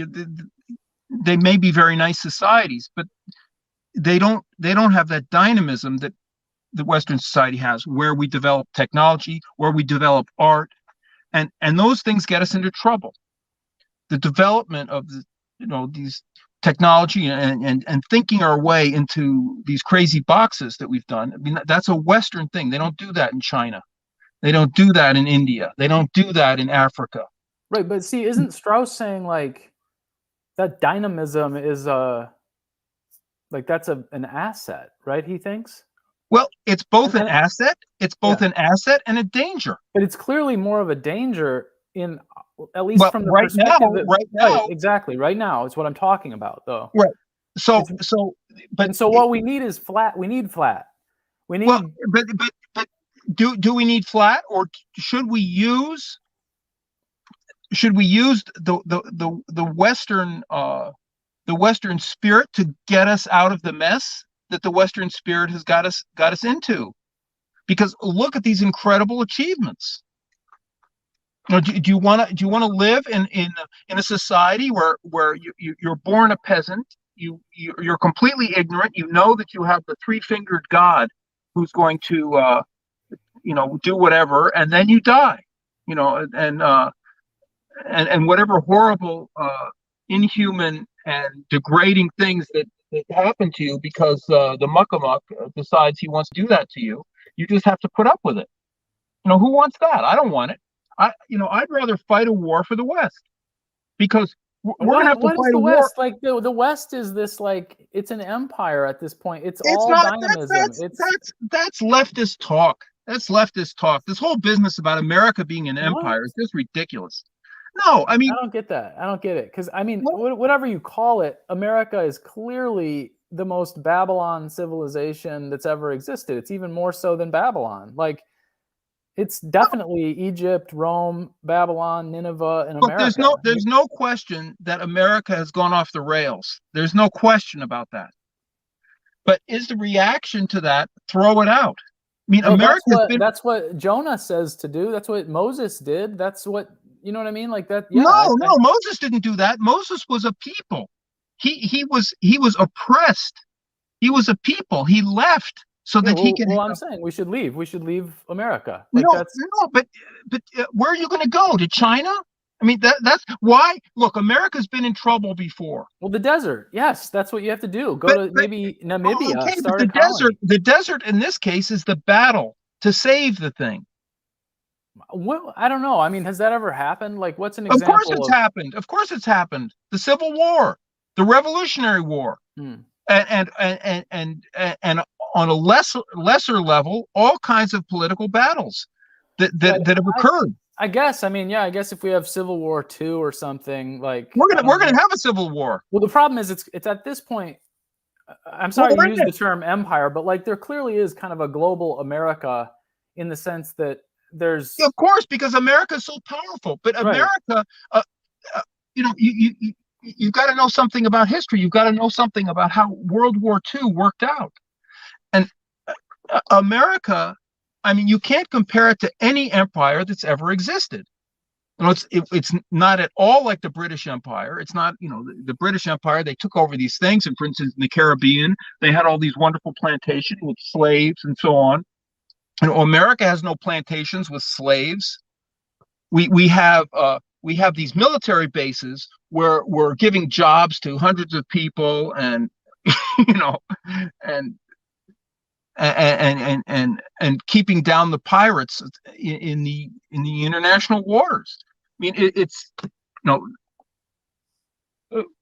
They may be very nice societies, but they don't have that dynamism that the Western society has, where we develop technology, where we develop art, and those things get us into trouble. The development of these technology and thinking our way into these crazy boxes that we've done. I mean, that's a Western thing. They don't do that in China. They don't do that in India. They don't do that in Africa. Right, but see, isn't Strauss saying like that dynamism is that's an asset, right? He thinks. Well, it's both an asset. It's both an asset and a danger. But it's clearly more of a danger in, at least from the right perspective now, right now, right, exactly. Right now, it's what I'm talking about, though. Right. So what we need is flat. We need flat. We need. Well, but do we need flat, or should we use the Western spirit to get us out of the mess that the Western spirit has got us into? Because look at these incredible achievements. Do you want to live in a society where you're born a peasant, you're completely ignorant, you know that you have the three-fingered God who's going to do whatever, and then you die, and whatever horrible, inhuman and degrading things that happen to you because the muckamuck decides he wants to do that to you, you just have to put up with it. Who wants that? I don't want it. I'd rather fight a war for the West, because we're going to have to fight a war. West? Like the West is this, like, it's an empire at this point. It's all dynamism. That's leftist talk. That's leftist talk. This whole business about America being an empire is just ridiculous. No, I mean, I don't get that. I don't get it. Because, I mean, whatever you call it, America is clearly the most Babylon civilization that's ever existed. It's even more so than Babylon. Like, it's definitely Egypt, Rome, Babylon, Nineveh, and America. There's no question that America has gone off the rails. There's no question about that. But is the reaction to that, throw it out? I mean, that's what Jonah says to do. That's what Moses did. That's what, you know what I mean? Like that. Yeah, no, Moses didn't do that. Moses was a people. He was oppressed. He was a people. He left so that he can. Well, I'm saying we should leave. We should leave America. Like but where are you going to go? To China? I mean, that's why. Look, America's been in trouble before. Well, the desert. Yes, that's what you have to do. Go to maybe Namibia. Okay, start a colony. The desert in this case is the battle to save the thing. Well, I don't know. I mean, has that ever happened? Like, what's an example? Of course it's happened. Of course it's happened. The Civil War, the Revolutionary War, and on a lesser level, all kinds of political battles that have occurred. I guess. I mean, yeah. I guess if we have Civil War II or something, like we're gonna have a civil war. Well, the problem is it's at this point. I'm sorry to use the term empire, but like there clearly is kind of a global America in the sense that there's. Of course, because America is so powerful. But America, you've got to know something about history. You've got to know something about how World War II worked out, and America. I mean, you can't compare it to any empire that's ever existed. It's not at all like the British Empire. It's not, the British Empire, they took over these things. And for instance, in the Caribbean, they had all these wonderful plantations with slaves and so on. And America has no plantations with slaves. We have these military bases where we're giving jobs to hundreds of people and, and keeping down the pirates in the international waters. I mean, it's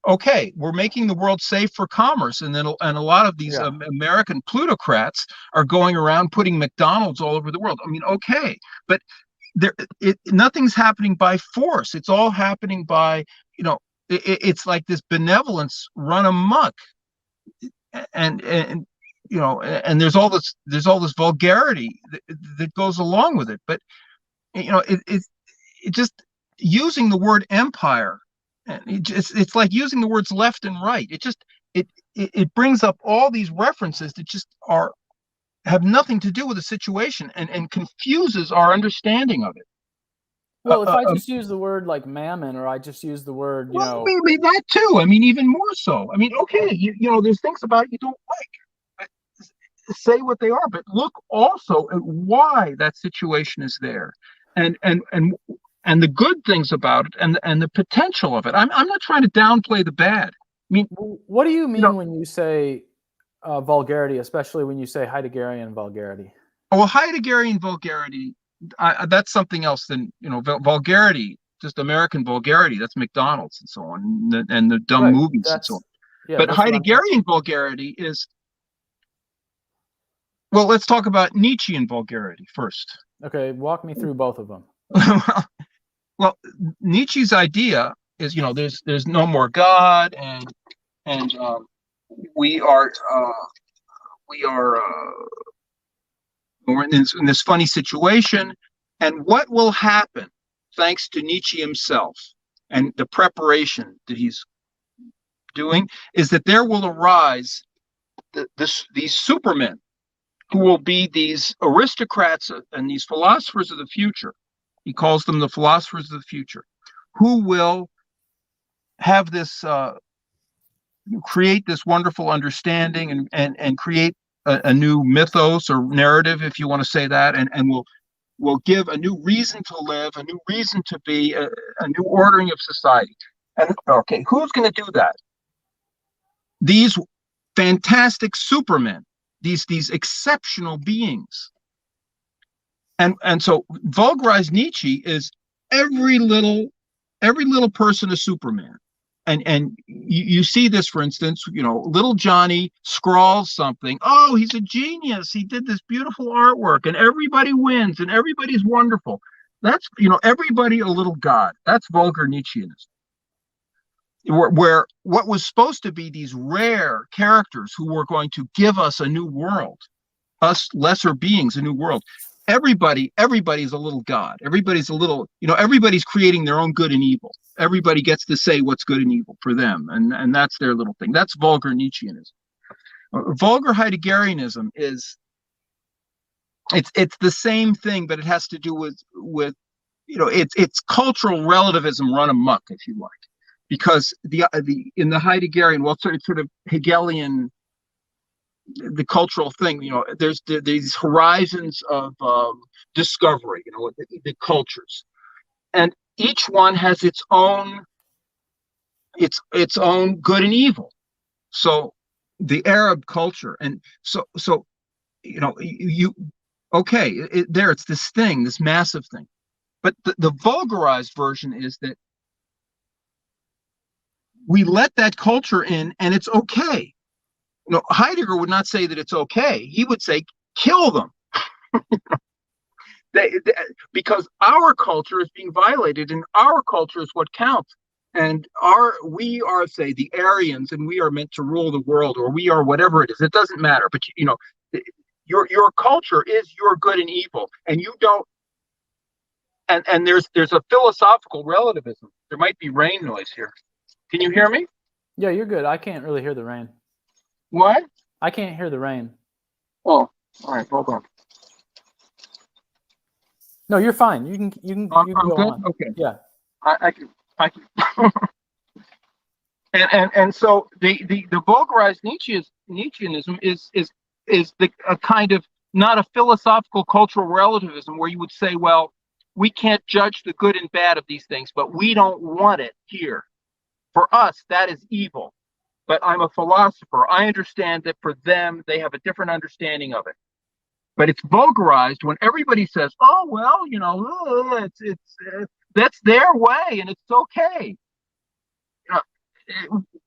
okay. We're making the world safe for commerce, and a lot of these American plutocrats are going around putting McDonald's all over the world. I mean, okay, but nothing's happening by force. It's all happening by it's like this benevolence run amok, and and there's all this vulgarity that goes along with it. But it just using the word empire, and it's like using the words left and right. It brings up all these references that just have nothing to do with the situation, and confuses our understanding of it. Well, if I just use the word like mammon, or I just use the word, maybe that too. I mean, even more so. I mean, okay, there's things about it you don't like. Say what they are, but look also at why that situation is there, and the good things about it, and the potential of it. I'm not trying to downplay the bad. I mean, what do you mean when you say vulgarity, especially when you say Heideggerian vulgarity? Well, Heideggerian vulgarity, that's something else than vulgarity. Just American vulgarity. That's McDonald's and so on, and the dumb movies and so on. Yeah, but Heideggerian vulgarity is. Well, let's talk about Nietzsche and vulgarity first. Okay, walk me through both of them. Well, Nietzsche's idea is, there's no more God, and we're in this funny situation, and what will happen, thanks to Nietzsche himself and the preparation that he's doing, is that there will arise these supermen who will be these aristocrats and these philosophers of the future. He calls them the philosophers of the future, who will have this, create this wonderful understanding, and create a new mythos or narrative, if you want to say that, and will give a new reason to live, a new reason to be, a new ordering of society. And okay, who's going to do that? These fantastic supermen, these exceptional beings. And so vulgarized Nietzsche is every little person a Superman. And you see this, for instance, little Johnny scrawls something. Oh, he's a genius. He did this beautiful artwork, and everybody wins, and everybody's wonderful. That's, everybody a little god. That's vulgar Nietzscheanism. Where what was supposed to be these rare characters who were going to give us a new world, us lesser beings, a new world. Everybody's a little god. Everybody's a little, everybody's creating their own good and evil. Everybody gets to say what's good and evil for them, and that's their little thing. That's vulgar Nietzscheanism. Vulgar Heideggerianism is, it's the same thing, but it has to do with it's cultural relativism run amok, if you like, because in the Heideggerian, well, it's sort of Hegelian, the cultural thing, there's these horizons of discovery, the cultures, and each one has its own good and evil. So the Arab culture, and so it's this thing, this massive thing, but the vulgarized version is that we let that culture in, and it's okay. Heidegger would not say that it's okay. He would say, kill them. Because our culture is being violated, and our culture is what counts. And we are, say, the Aryans, and we are meant to rule the world, or we are whatever it is. It doesn't matter. But your culture is your good and evil, and you don't. And there's a philosophical relativism. There might be rain noise here. Can you hear me? Yeah, you're good. I can't really hear the rain. What? I can't hear the rain. Oh, all right. Hold on. No, you're fine. You can go on. Okay. Yeah. I can. And so the vulgarized Nietzscheanism is a kind of, not a philosophical cultural relativism where you would say, well, we can't judge the good and bad of these things, but we don't want it here. For us, that is evil. But I'm a philosopher. I understand that for them, they have a different understanding of it. But it's vulgarized when everybody says, "Oh well, that's their way, and it's okay."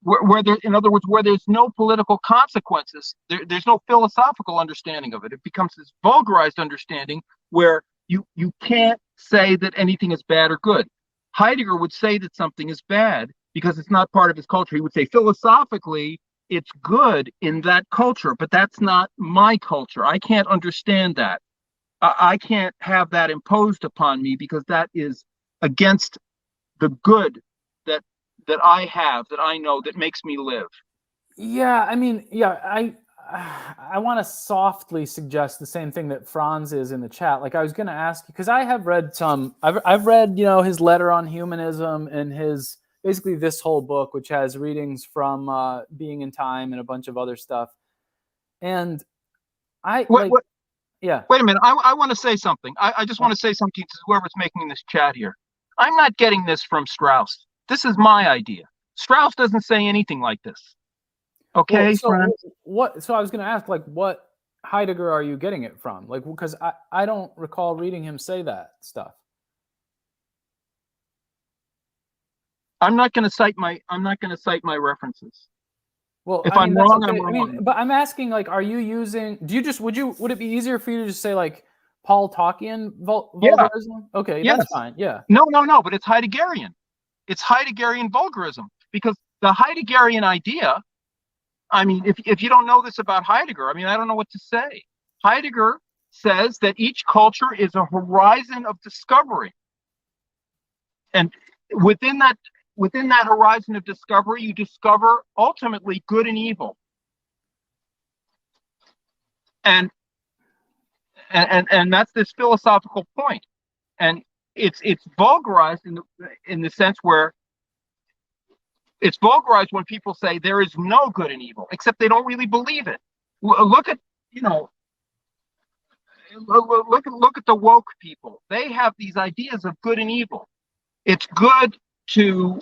Where there, in other words, where there's no political consequences, there's no philosophical understanding of it. It becomes this vulgarized understanding where you can't say that anything is bad or good. Heidegger would say that something is bad because it's not part of his culture. He would say philosophically, it's good in that culture, but that's not my culture. I can't understand that. I can't have that imposed upon me because that is against the good that I have, that I know, that makes me live. Yeah, I mean, yeah, I want to softly suggest the same thing that Franz is in the chat. Like I was going to ask you because I have read I've read his letter on humanism and his basically this whole book, which has readings from Being in Time and a bunch of other stuff. And yeah. Wait a minute. I want to say something. I just want to say something to whoever's making this chat here. I'm not getting this from Strauss. This is my idea. Strauss doesn't say anything like this. Okay, well, so I was going to ask, like, what Heidegger are you getting it from? Like, because I don't recall reading him say that stuff. I'm not going to cite my references. Well, if I'm wrong, I'm wrong. I mean, but I'm asking, like, are you using? Would it be easier for you to just say like Paul Toccian vulgarism? Yeah. Okay, yes. That's fine. Yeah. No, but it's Heideggerian. It's Heideggerian vulgarism because the Heideggerian idea. I mean, if you don't know this about Heidegger, I mean, I don't know what to say. Heidegger says that each culture is a horizon of discovery, and within that horizon of discovery, you discover ultimately good and evil. And that's this philosophical point. And it's vulgarized in the sense where it's vulgarized when people say there is no good and evil, except they don't really believe it. Look at look at the woke people. They have these ideas of good and evil. It's good to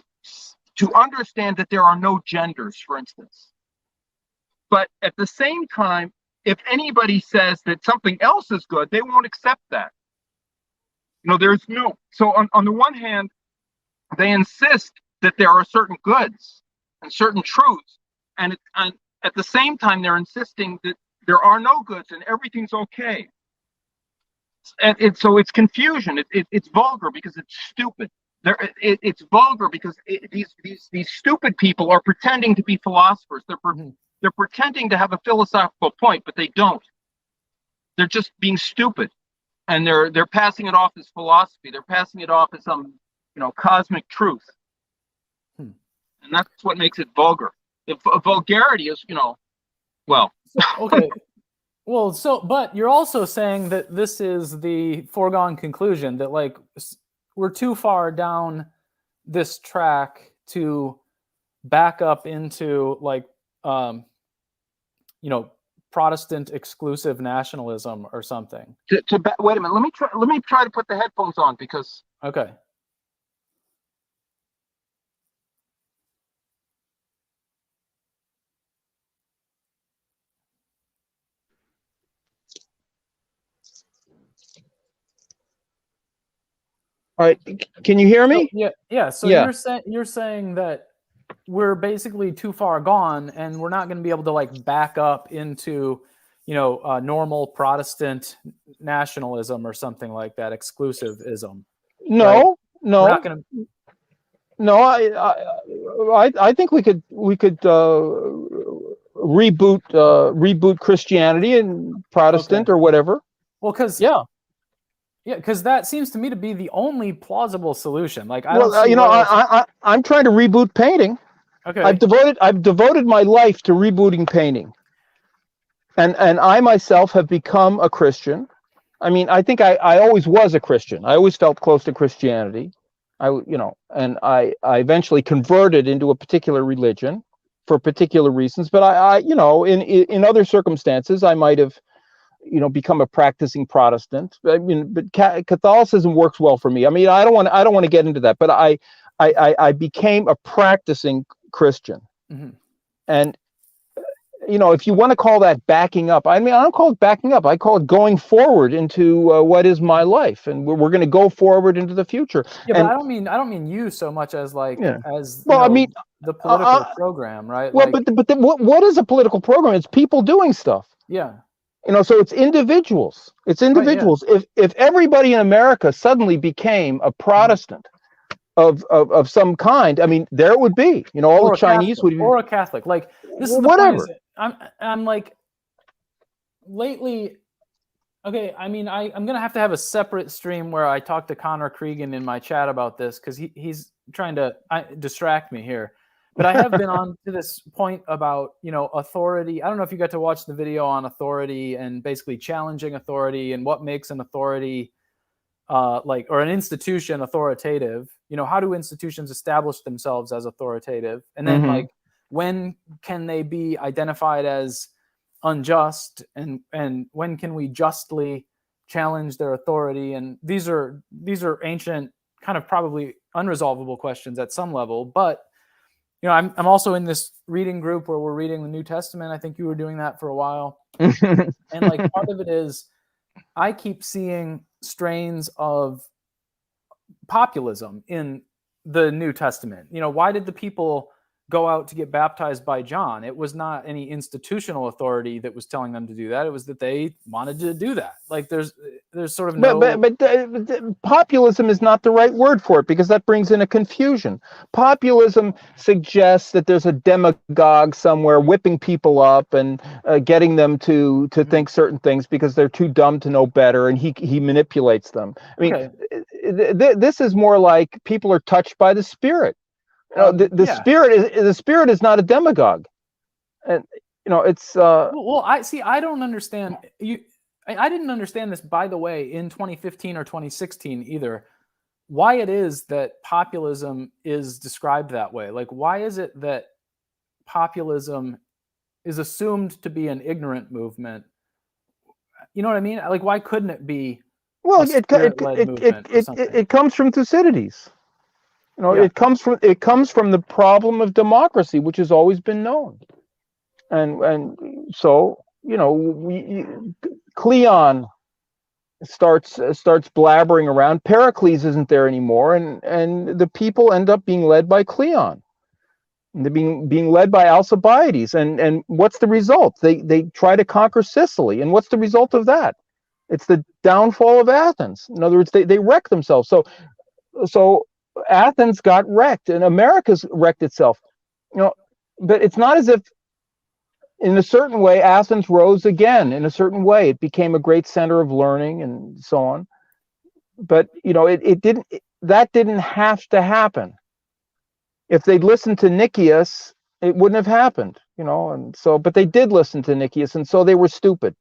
understand that there are no genders, for instance. But at the same time, if anybody says that something else is good, they won't accept that. There's no. So on the one hand, they insist that there are certain goods and certain truths, and at the same time, they're insisting that there are no goods and everything's okay. And so it's confusion. It's vulgar because it's stupid. It's vulgar because these stupid people are pretending to be philosophers. They're pretending to have a philosophical point, but they don't. They're just being stupid, and they're passing it off as philosophy. They're passing it off as some cosmic truth, and that's what makes it vulgar. If vulgarity is well, okay. Well, but you're also saying that this is the foregone conclusion that like we're too far down this track to back up into like Protestant exclusive nationalism or something. Wait a minute. Let me try to put the headphones on because okay. All right, can you hear me? Yeah. So you're saying that we're basically too far gone, and we're not going to be able to like back up into, normal Protestant nationalism or something like that, exclusivism. No, right? No. We're not going to. No, I think we could reboot Christianity and Protestant or whatever. Well, because because that seems to me to be the only plausible solution. Like I'm trying to reboot painting. Okay. I've devoted my life to rebooting painting, and I myself have become a Christian. I mean, I think I always was a Christian. I always felt close to Christianity. And I eventually converted into a particular religion for particular reasons. But I in other circumstances, I might have become a practicing Protestant. I mean, but Catholicism works well for me. I mean, I don't want to get into that, but I became a practicing Christian. Mm-hmm. And if you want to call that backing up, I mean, I don't call it backing up. I call it going forward into what is my life, and we're going to go forward into the future. Yeah, but I don't mean you so much as like I mean the political program, right? Well, but what is a political program? It's people doing stuff. Yeah. So it's individuals. It's individuals. Right, yeah. If everybody in America suddenly became a Protestant, of some kind, I mean, there it would be, you know, all the Chinese would be, or a Catholic. Like, this is the whatever. point. Is I'm like, lately, okay, I mean, I'm gonna have to have a separate stream where I talk to Connor Cregan in my chat about this, because he's trying to distract me here. But I have been on to this point about, you know, authority. I don't know if you got to watch the video on authority and basically challenging authority and what makes an authority like, or an institution authoritative. You know, how do institutions establish themselves as authoritative? And then like, when can they be identified as unjust, and when can we justly challenge their authority? And these are ancient, kind of probably unresolvable questions at some level. But you know, I'm also in this reading group where we're reading the New Testament. I think you were doing that for a while. And like, part of it is I keep seeing strains of populism in the New Testament. You know, why did the people go out to get baptized by John? It was not any institutional authority that was telling them to do that. It was that they wanted to do that. Like, there's sort of no. But populism is not the right word for it, because that brings in a confusion. Populism suggests that there's a demagogue somewhere whipping people up and getting them to think certain things because they're too dumb to know better, and he manipulates them. I mean, this is more like people are touched by the Spirit. You know, the spirit is not a demagogue, and you know, it's well, I don't understand you. I didn't understand this, by the way, in 2015 or 2016 either. Why it is that populism is described that way? Like, why is it that populism is assumed to be an ignorant movement? You know what I mean? Like, why couldn't it be? Well, it comes from Thucydides. You know, it comes from the problem of democracy, which has always been known, and so, you know, Cleon starts blabbering around. Pericles isn't there anymore, and the people end up being led by Cleon. And they're being led by Alcibiades, and what's the result? They try to conquer Sicily, and what's the result of that? It's the downfall of Athens. In other words, they wreck themselves. So Athens got wrecked, and America's wrecked itself. You know, but it's not as if, in a certain way, Athens rose again. In a certain way, it became a great center of learning and so on. But you know, that didn't have to happen. If they'd listened to Nicias, it wouldn't have happened. You know, and so, but they did listen to Nicias, and so they were stupid.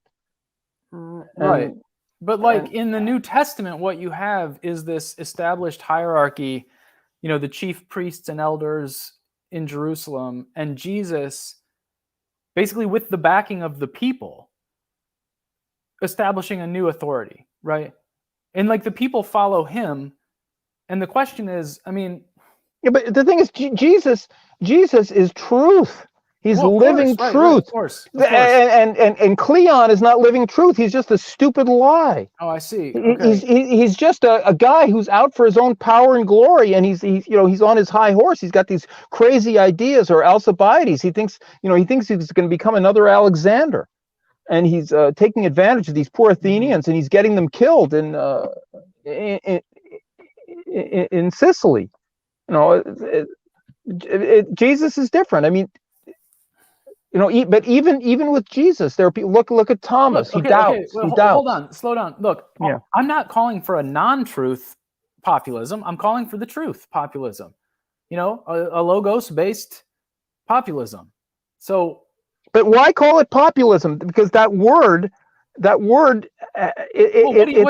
Right. But like, in the New Testament, what you have is this established hierarchy, you know, the chief priests and elders in Jerusalem, and Jesus, basically with the backing of the people, establishing a new authority, right? And like, the people follow him. And the question is, I mean, yeah, but the thing is, Jesus is truth. He's living truth. Right, of course. And Cleon is not living truth. He's just a stupid lie. Oh, I see. Okay. He's just a guy who's out for his own power and glory, and he's on his high horse. He's got these crazy ideas, or Alcibiades. He thinks he's going to become another Alexander, and he's taking advantage of these poor Athenians, and he's getting them killed in Sicily. You know, Jesus is different. I mean, you know, but even with Jesus, there are people. Look at Thomas. He doubts. Well, he doubts. Hold on, slow down. Look, I'm not calling for a non-truth populism. I'm calling for the truth populism. You know, a logos-based populism. So, but why call it populism? Because that word. What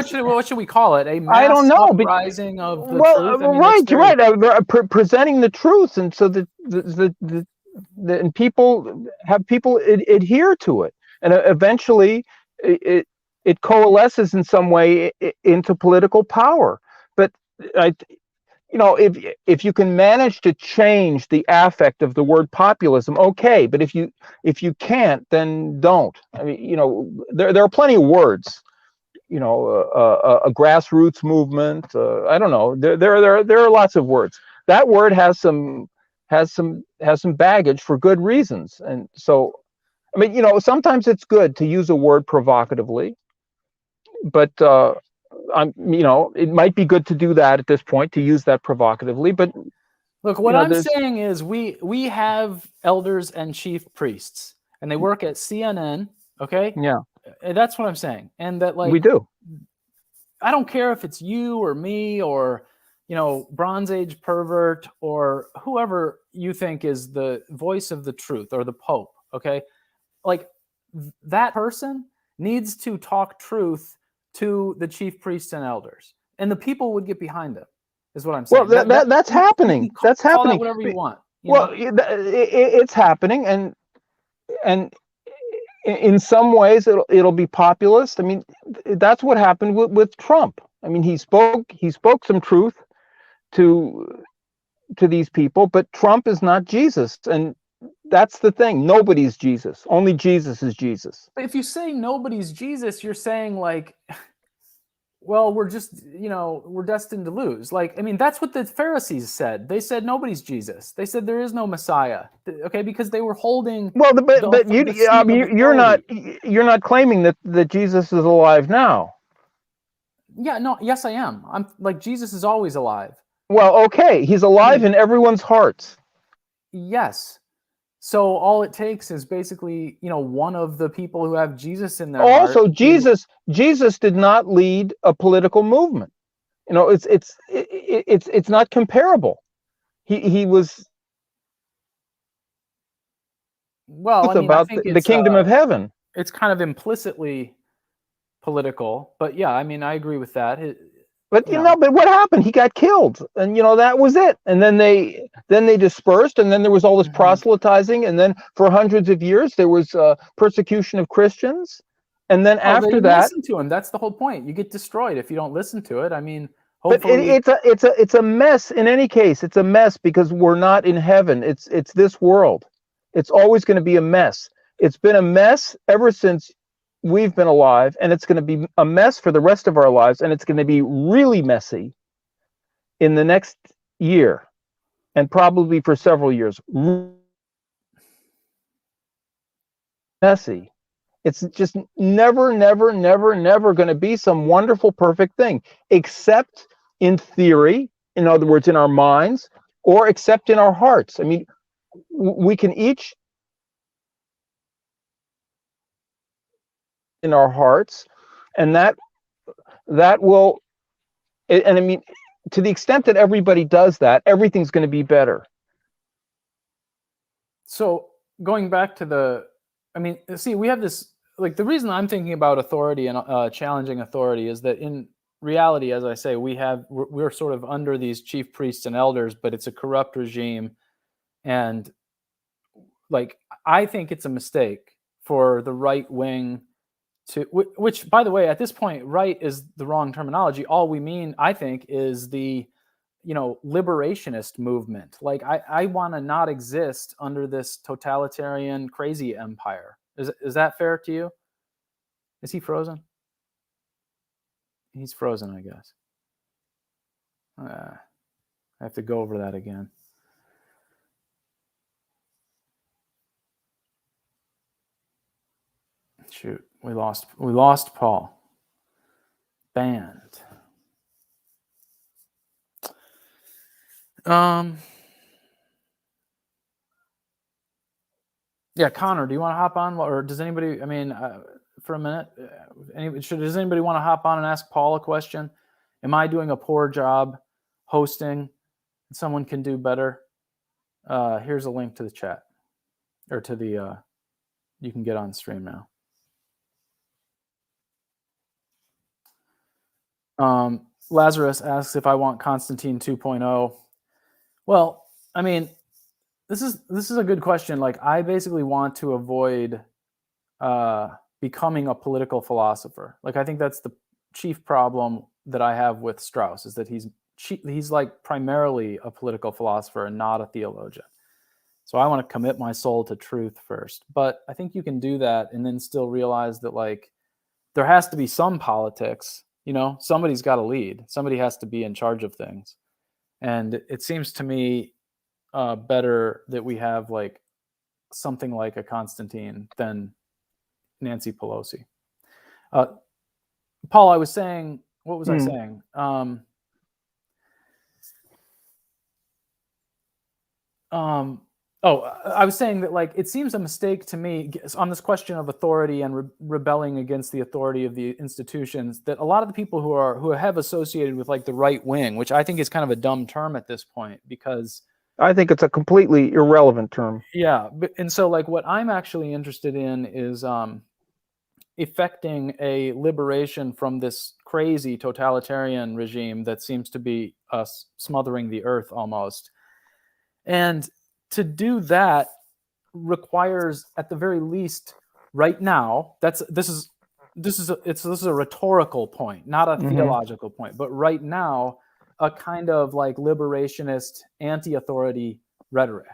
should we call it? A mass I don't know, uprising of the truth? I mean, you're right. Presenting the truth, and so and people adhere to it, and eventually it coalesces in some way into political power. But you know, if you can manage to change the affect of the word populism, okay. But if you can't, then don't. I mean, you know, there are plenty of words. You know, a grassroots movement. I don't know. There are lots of words. That word has some baggage for good reasons, and so, I mean, you know, sometimes it's good to use a word provocatively, but it might be good to do that at this point, to use that provocatively, but look, what I'm saying is we have elders and chief priests, and they work at CNN. Okay. Yeah. That's what I'm saying. And that, like, we do. I don't care if it's you or me or, Bronze Age pervert or whoever you think is the voice of the truth or the Pope. Okay. Like, that person needs to talk truth to the chief priests and elders, and the people would get behind them, is what I'm saying. Well, that's happening. That's call happening. That whatever you want. It's happening, and in some ways it'll be populist. I mean, that's what happened with Trump. I mean, he spoke some truth to these people, but Trump is not Jesus, and that's the thing. Nobody's Jesus. Only Jesus is Jesus. But if you say nobody's Jesus, you're saying, like, well, we're just, we're destined to lose. Like, I mean, that's what the Pharisees said. They said nobody's Jesus. They said there is no Messiah. Okay, because they were holding. Well, but you're not claiming that Jesus is alive now. Yeah, no, yes, I am. I'm like, Jesus is always alive. Well, okay, he's alive in everyone's hearts. Yes. So all it takes is basically, one of the people who have Jesus in their heart. Also, Jesus did not lead a political movement. It's not comparable. He was about the kingdom of heaven. It's kind of implicitly political, but yeah, I mean, I agree with that. But but what happened? He got killed, and that was it. And then they dispersed, and then there was all this proselytizing, and then for hundreds of years there was persecution of Christians, and then after that, listen to him. That's the whole point. You get destroyed if you don't listen to it. I mean, hopefully, but it's a mess. In any case, it's a mess because we're not in heaven. It's this world. It's always going to be a mess. It's been a mess ever since we've been alive, and it's going to be a mess for the rest of our lives, and it's going to be really messy in the next year, and probably for several years. Messy. It's just never going to be some wonderful, perfect thing, except in theory, in other words, in our minds, or except in our hearts. I mean, we can each in our hearts, and that will, and I mean, to the extent that everybody does that, everything's going to be better. So going back to we have this, like, the reason I'm thinking about authority and challenging authority is that in reality, as I say, we're sort of under these chief priests and elders, but it's a corrupt regime. And, like, I think it's a mistake for the right wing which, by the way, at this point, right is the wrong terminology. All we mean, I think, is the, liberationist movement. Like, I want to not exist under this totalitarian, crazy empire. Is that fair to you? Is he frozen? He's frozen, I guess. I have to go over that again. Shoot, we lost Paul. Banned. Yeah, Connor, do you want to hop on, or does anybody? I mean, for a minute, does anybody want to hop on and ask Paul a question? Am I doing a poor job hosting? Someone can do better. Here's a link to the chat, or to the. You can get on stream now. Lazarus asks if I want Constantine 2.0. Well, I mean, this is a good question. Like, I basically want to avoid becoming a political philosopher. Like, I think that's the chief problem that I have with Strauss, is that he's like primarily a political philosopher and not a theologian. So I want to commit my soul to truth first. But I think you can do that and then still realize that, like, there has to be some politics. Somebody's got to lead. Somebody has to be in charge of things. And it seems to me better that we have, like, something like a Constantine than Nancy Pelosi. Paul, I was saying, what was I saying? I was saying that, like, it seems a mistake to me on this question of authority and rebelling against the authority of the institutions, that a lot of the people who have associated with, like, the right wing, which I think is kind of a dumb term at this point, because I think it's a completely irrelevant term. Yeah, and so, like, what I'm actually interested in is effecting a liberation from this crazy totalitarian regime that seems to be smothering the earth almost. And to do that requires, at the very least, right now, this is a rhetorical point, not a theological point, but right now, a kind of, like, liberationist, anti-authority rhetoric.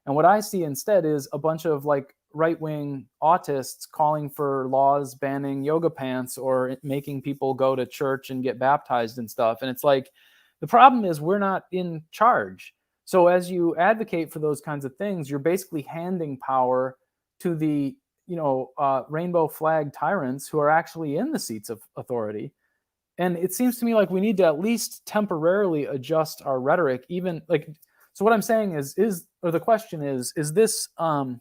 And what I see instead is a bunch of, like, right-wing autists calling for laws banning yoga pants or making people go to church and get baptized and stuff. And it's like, the problem is we're not in charge. So as you advocate for those kinds of things, you're basically handing power to the, rainbow flag tyrants who are actually in the seats of authority. And it seems to me like we need to at least temporarily adjust our rhetoric, even, like, so what I'm saying is the question is this a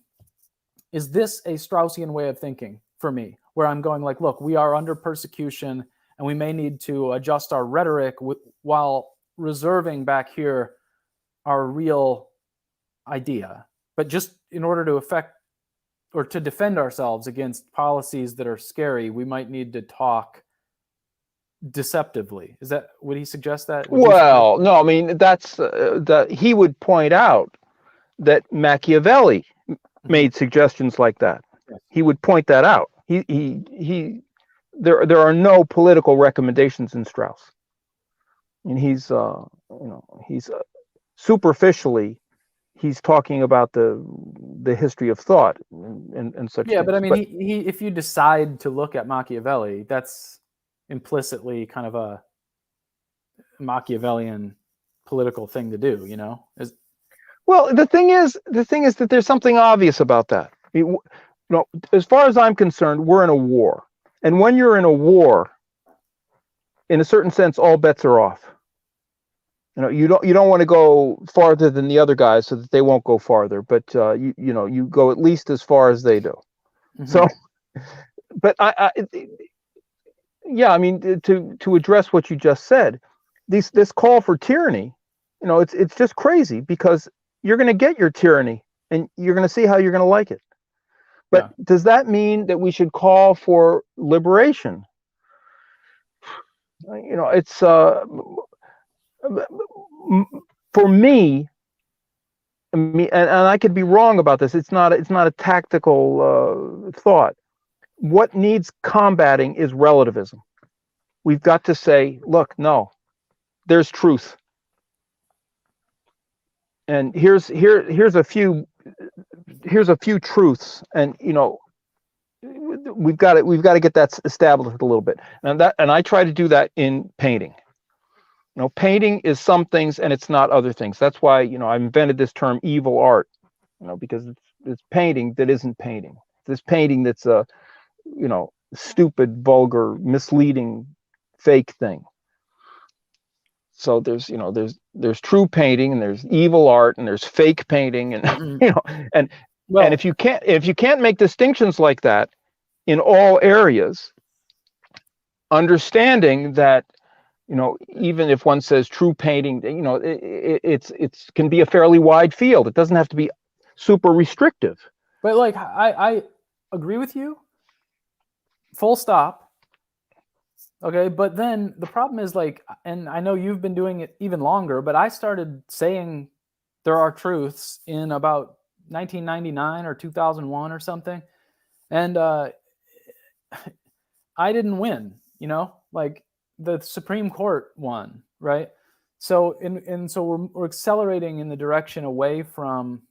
Straussian way of thinking for me, where I'm going, like, look, we are under persecution and we may need to adjust our rhetoric while reserving back here our real idea, but just in order to affect or to defend ourselves against policies that are scary, we might need to talk deceptively. Would he suggest that? Well, no, I mean, that's he would point out that Machiavelli made suggestions like that. Yes. He would point that out. There are no political recommendations in Strauss, and he's superficially, he's talking about the history of thought and such. Yeah, things. but I mean, he if you decide to look at Machiavelli, that's implicitly kind of a Machiavellian political thing to do, Well, the thing is that there's something obvious about that. As far as I'm concerned, we're in a war, and when you're in a war, in a certain sense, all bets are off. You don't want to go farther than the other guys so that they won't go farther, but you go at least as far as they do. So, but I mean, to address what you just said, this call for tyranny, it's just crazy, because you're going to get your tyranny and you're going to see how you're going to like it. But does that mean that we should call for liberation? It's for me, and I could be wrong about this. It's not a tactical thought. What needs combating is relativism. We've got to say, look, no, there's truth, and here's a few truths, and we've got to get that established a little bit, and I try to do that in painting. Painting is some things and it's not other things. That's why I invented this term evil art, because it's painting that isn't painting. This painting that's a stupid, vulgar, misleading, fake thing. So there's true painting, and there's evil art, and there's fake painting, and and if you can't make distinctions like that in all areas, understanding that even if one says true painting, it's can be a fairly wide field. It doesn't have to be super restrictive. But, like, I agree with you. Full stop. Okay, but then the problem is, like, and I know you've been doing it even longer, but I started saying there are truths in about 1999 or 2001 or something, and I didn't win. Like, the Supreme Court won, right? So so we're accelerating in the direction away from,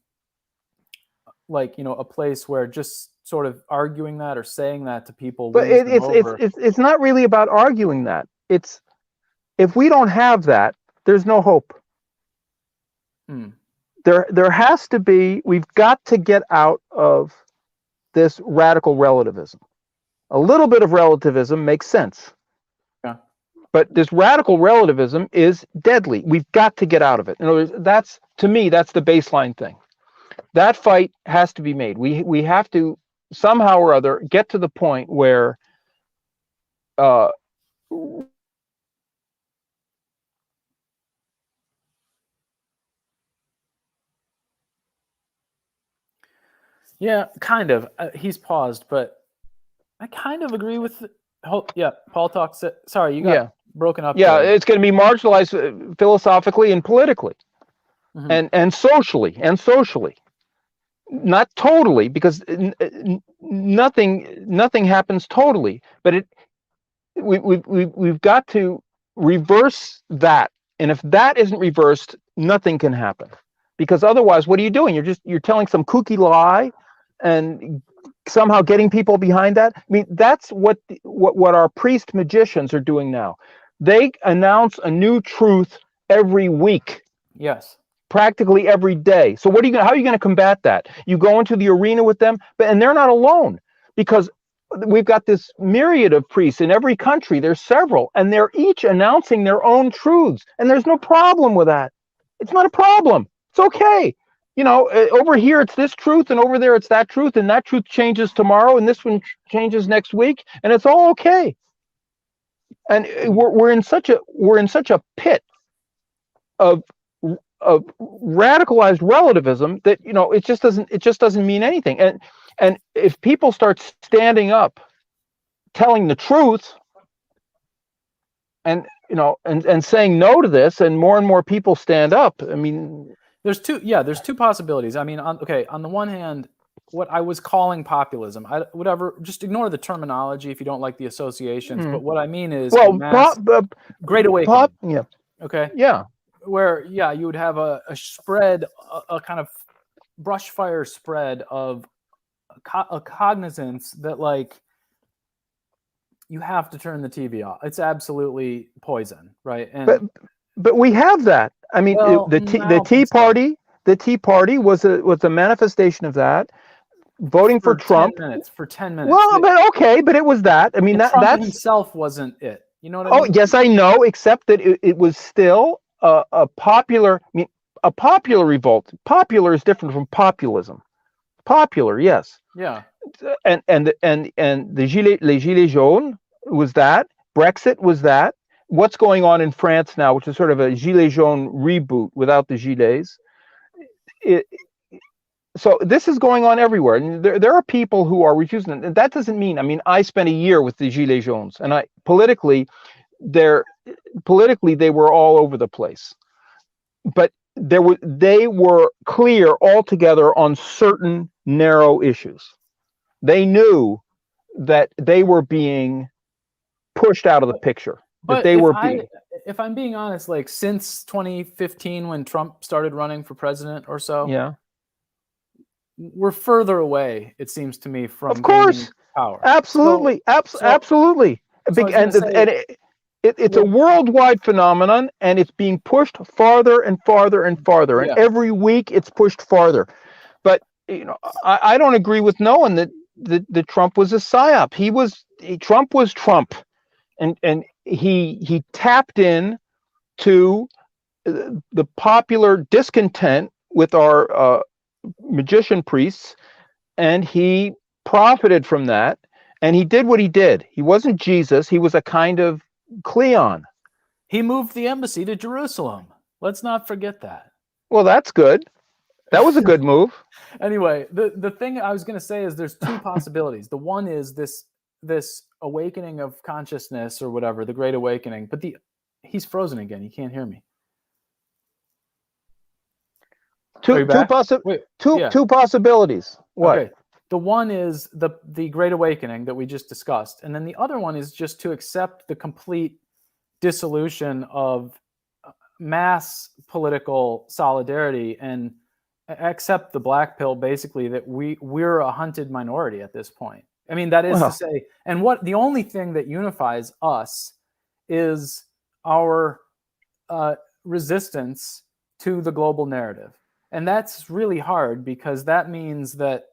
like, a place where just sort of arguing that or saying that to people. But it's not really about arguing that. It's, if we don't have that, there's no hope. There has to be. We've got to get out of this radical relativism. A little bit of relativism makes sense. Yeah. But this radical relativism is deadly. We've got to get out of it. In other words, that's, to me, that's the baseline thing. That fight has to be made. We have to somehow or other get to the point where yeah, kind of. He's paused, but I kind of agree with. Yeah, Paul talks. Sorry, you got broken up. Yeah, there. it's going to be marginalized philosophically and politically, and socially, not totally, because nothing happens totally, but we've got to reverse that, and if that isn't reversed, nothing can happen, because otherwise, what are you doing? You're telling some kooky lie, and somehow getting people behind that. I mean, that's what our priest magicians are doing now. They announce a new truth every week. Yes. Practically every day. So how are you going to combat that? You go into the arena with them, and they're not alone, because we've got this myriad of priests in every country. There's several, and they're each announcing their own truths, and there's no problem with that. It's not a problem. It's okay. Over here it's this truth, and over there it's that truth, and that truth changes tomorrow, and this one changes next week, and it's all okay. And we're in such a pit of radicalized relativism that it just doesn't mean anything. And if people start standing up, telling the truth, and saying no to this, and more people stand up, I mean, there's two possibilities. I mean, on the one hand, what I was calling populism, whatever, just ignore the terminology if you don't like the associations. But what I mean is, Great Awakening. Okay. Yeah. Where you would have a spread, a kind of brush fire spread of a cognizance that, like, you have to turn the TV off. It's absolutely poison, right? And but we have that. I mean, the Tea Party was a manifestation of that. Voting for Trump for 10 minutes. Well, but it was that. I mean, Trump himself wasn't it. You know what I mean? Oh, yes, I know. Except that it was still a popular. I mean, a popular revolt. Popular is different from populism. Popular, yes. Yeah. And les gilets jaunes was that. Brexit was that. What's going on in France now, which is sort of a gilets jaunes reboot without the gilets. So this is going on everywhere, and there are people who are refusing it. And that doesn't mean. I mean, I spent a year with the gilets jaunes, and politically they were all over the place, but they were clear altogether on certain narrow issues. They knew that they were being pushed out of the picture. But if I'm being honest, like, since 2015, when Trump started running for president or so, yeah, we're further away, it seems to me, from of course power. Absolutely. Absolutely. It's a worldwide phenomenon, and it's being pushed farther and farther and farther, and every week it's pushed farther. But I don't agree with Nolan that Trump was a psyop. Trump was Trump, and he tapped in to the popular discontent with our magician priests, and he profited from that, and he did what he did. He wasn't Jesus. He was a kind of Cleon. He moved the embassy to Jerusalem. Let's not forget that. Well, that's good. That was a good move. Anyway, the thing I was going to say is there's two possibilities. The one is this awakening of consciousness or whatever, the Great Awakening. But he's frozen again. You can't hear me. Two possibilities. What? Okay. The one is the Great Awakening that we just discussed, and then the other one is just to accept the complete dissolution of mass political solidarity and accept the black pill, basically, that we're a hunted minority at this point. I mean, that is to say, and the only thing that unifies us is our resistance to the global narrative. And that's really hard, because that means that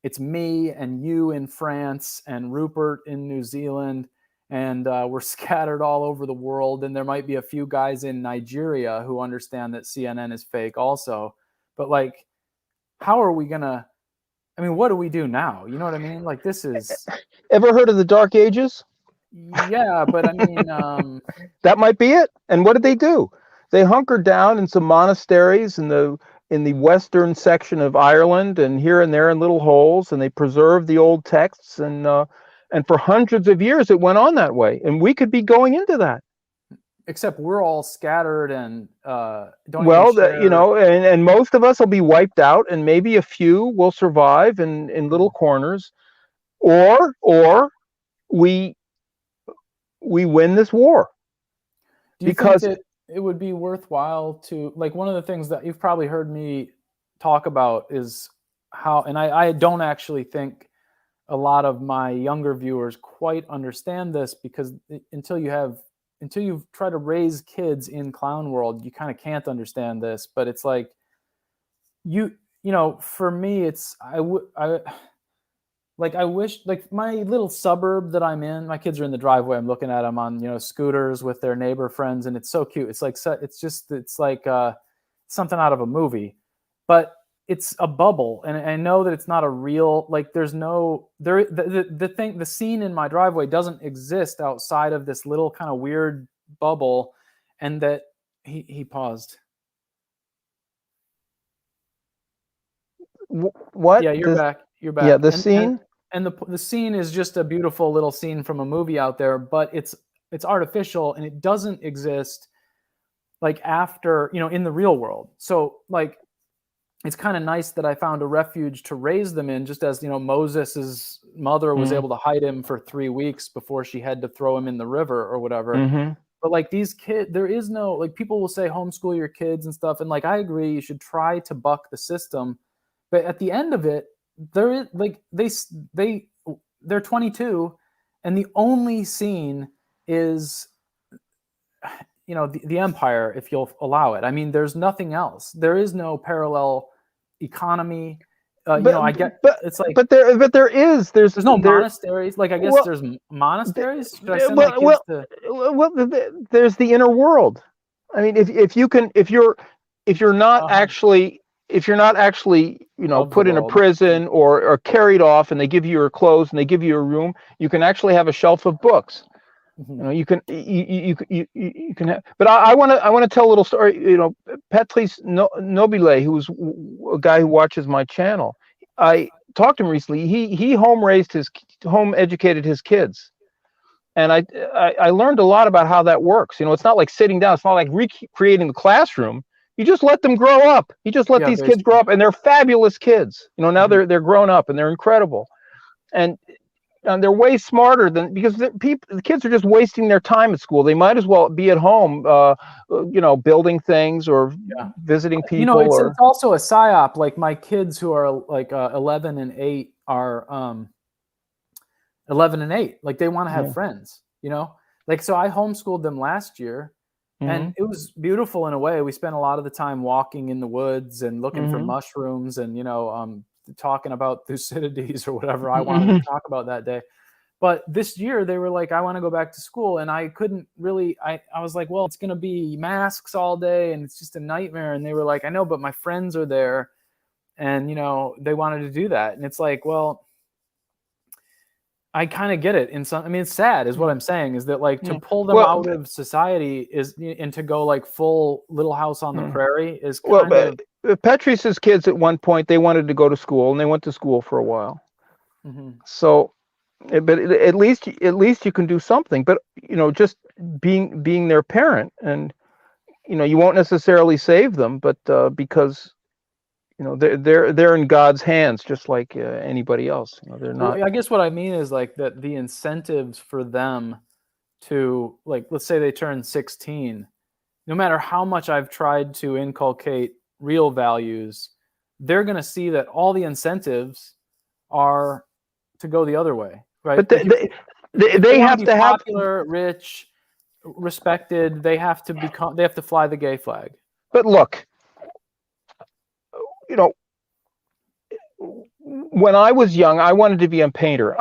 it's me and you in France and Rupert in New Zealand and we're scattered all over the world. And there might be a few guys in Nigeria who understand that CNN is fake also. But like, how are we gonna? I mean, what do we do now? You know what I mean? Like, this is. Ever heard of the Dark Ages? Yeah, but I mean, that might be it. And what did they do? They hunkered down in some monasteries in the western section of Ireland, and here and there in little holes, and they preserved the old texts, and for hundreds of years it went on that way, and we could be going into that. Except we're all scattered and don't. Well, and most of us will be wiped out, and maybe a few will survive in little corners, or we win this war. Do you think that it would be worthwhile to, like, one of the things that you've probably heard me talk about is how, and I don't actually think a lot of my younger viewers quite understand this, because until you've tried to raise kids in clown world, you kind of can't understand this. But it's like, you know, for me, it's, I wish, like, my little suburb that I'm in, my kids are in the driveway. I'm looking at them on, scooters with their neighbor friends, and it's so cute. It's like, it's like something out of a movie, but it's a bubble. And I know that it's not a real, like, the scene in my driveway doesn't exist outside of this little kind of weird bubble. And that he paused. What? Yeah, you're back. You're back. Yeah, the scene. And the scene is just a beautiful little scene from a movie out there, but it's artificial, and it doesn't exist like after, in the real world. So like, it's kind of nice that I found a refuge to raise them in, just as, Moses's mother was able to hide him for 3 weeks before she had to throw him in the river or whatever. But like, these kids, there is no, like, people will say homeschool your kids and stuff, and like, I agree, you should try to buck the system, but at the end of it, there is, like, they're 22, and the only scene is, the empire, if you'll allow it. I mean, there's nothing else. There is no parallel economy. I get, but it's like, there's no monasteries. Like, I guess there's monasteries. Should I send my kids to? There's the inner world. I mean, if you're not actually put in a prison or carried off, and they give you your clothes and they give you a room, you can actually have a shelf of books. You can have, but I want to tell a little story. Patrice Nobile, who's a guy who watches my channel, I talked to him recently. He home educated his kids, and I learned a lot about how that works. It's not like sitting down. It's not like recreating the classroom. You just let them grow up. You just let these kids grow up, and they're fabulous kids. Now they're grown up and they're incredible, and they're way smarter because the kids are just wasting their time at school. They might as well be at home, building things or visiting people. It's also a psyop. Like, my kids who are like 11 and 8 are 11 and 8. Like, they want to have friends. Like, so I homeschooled them last year. And it was beautiful in a way. We spent a lot of the time walking in the woods and looking for mushrooms and, talking about Thucydides or whatever I wanted to talk about that day. But this year they were like, I want to go back to school. And I couldn't really, I was like, well, it's going to be masks all day and it's just a nightmare. And they were like, I know, but my friends are there. And, they wanted to do that. And it's like, well, I kind of get it. It's sad is what I'm saying, is that, like, to pull them out of society and to go like full Little House on the Prairie is kind of. Patrice's kids at one point, they wanted to go to school, and they went to school for a while. So, but at least you can do something. But just being their parent, and you won't necessarily save them, but because they're in God's hands, just like anybody else. They're not. I guess what I mean is, like, that the incentives for them to, like, let's say they turn 16, no matter how much I've tried to inculcate real values, they're going to see that all the incentives are to go the other way, right? But they have to have popular, rich, respected. They have to fly the gay flag. But look, when I was young, I wanted to be a painter.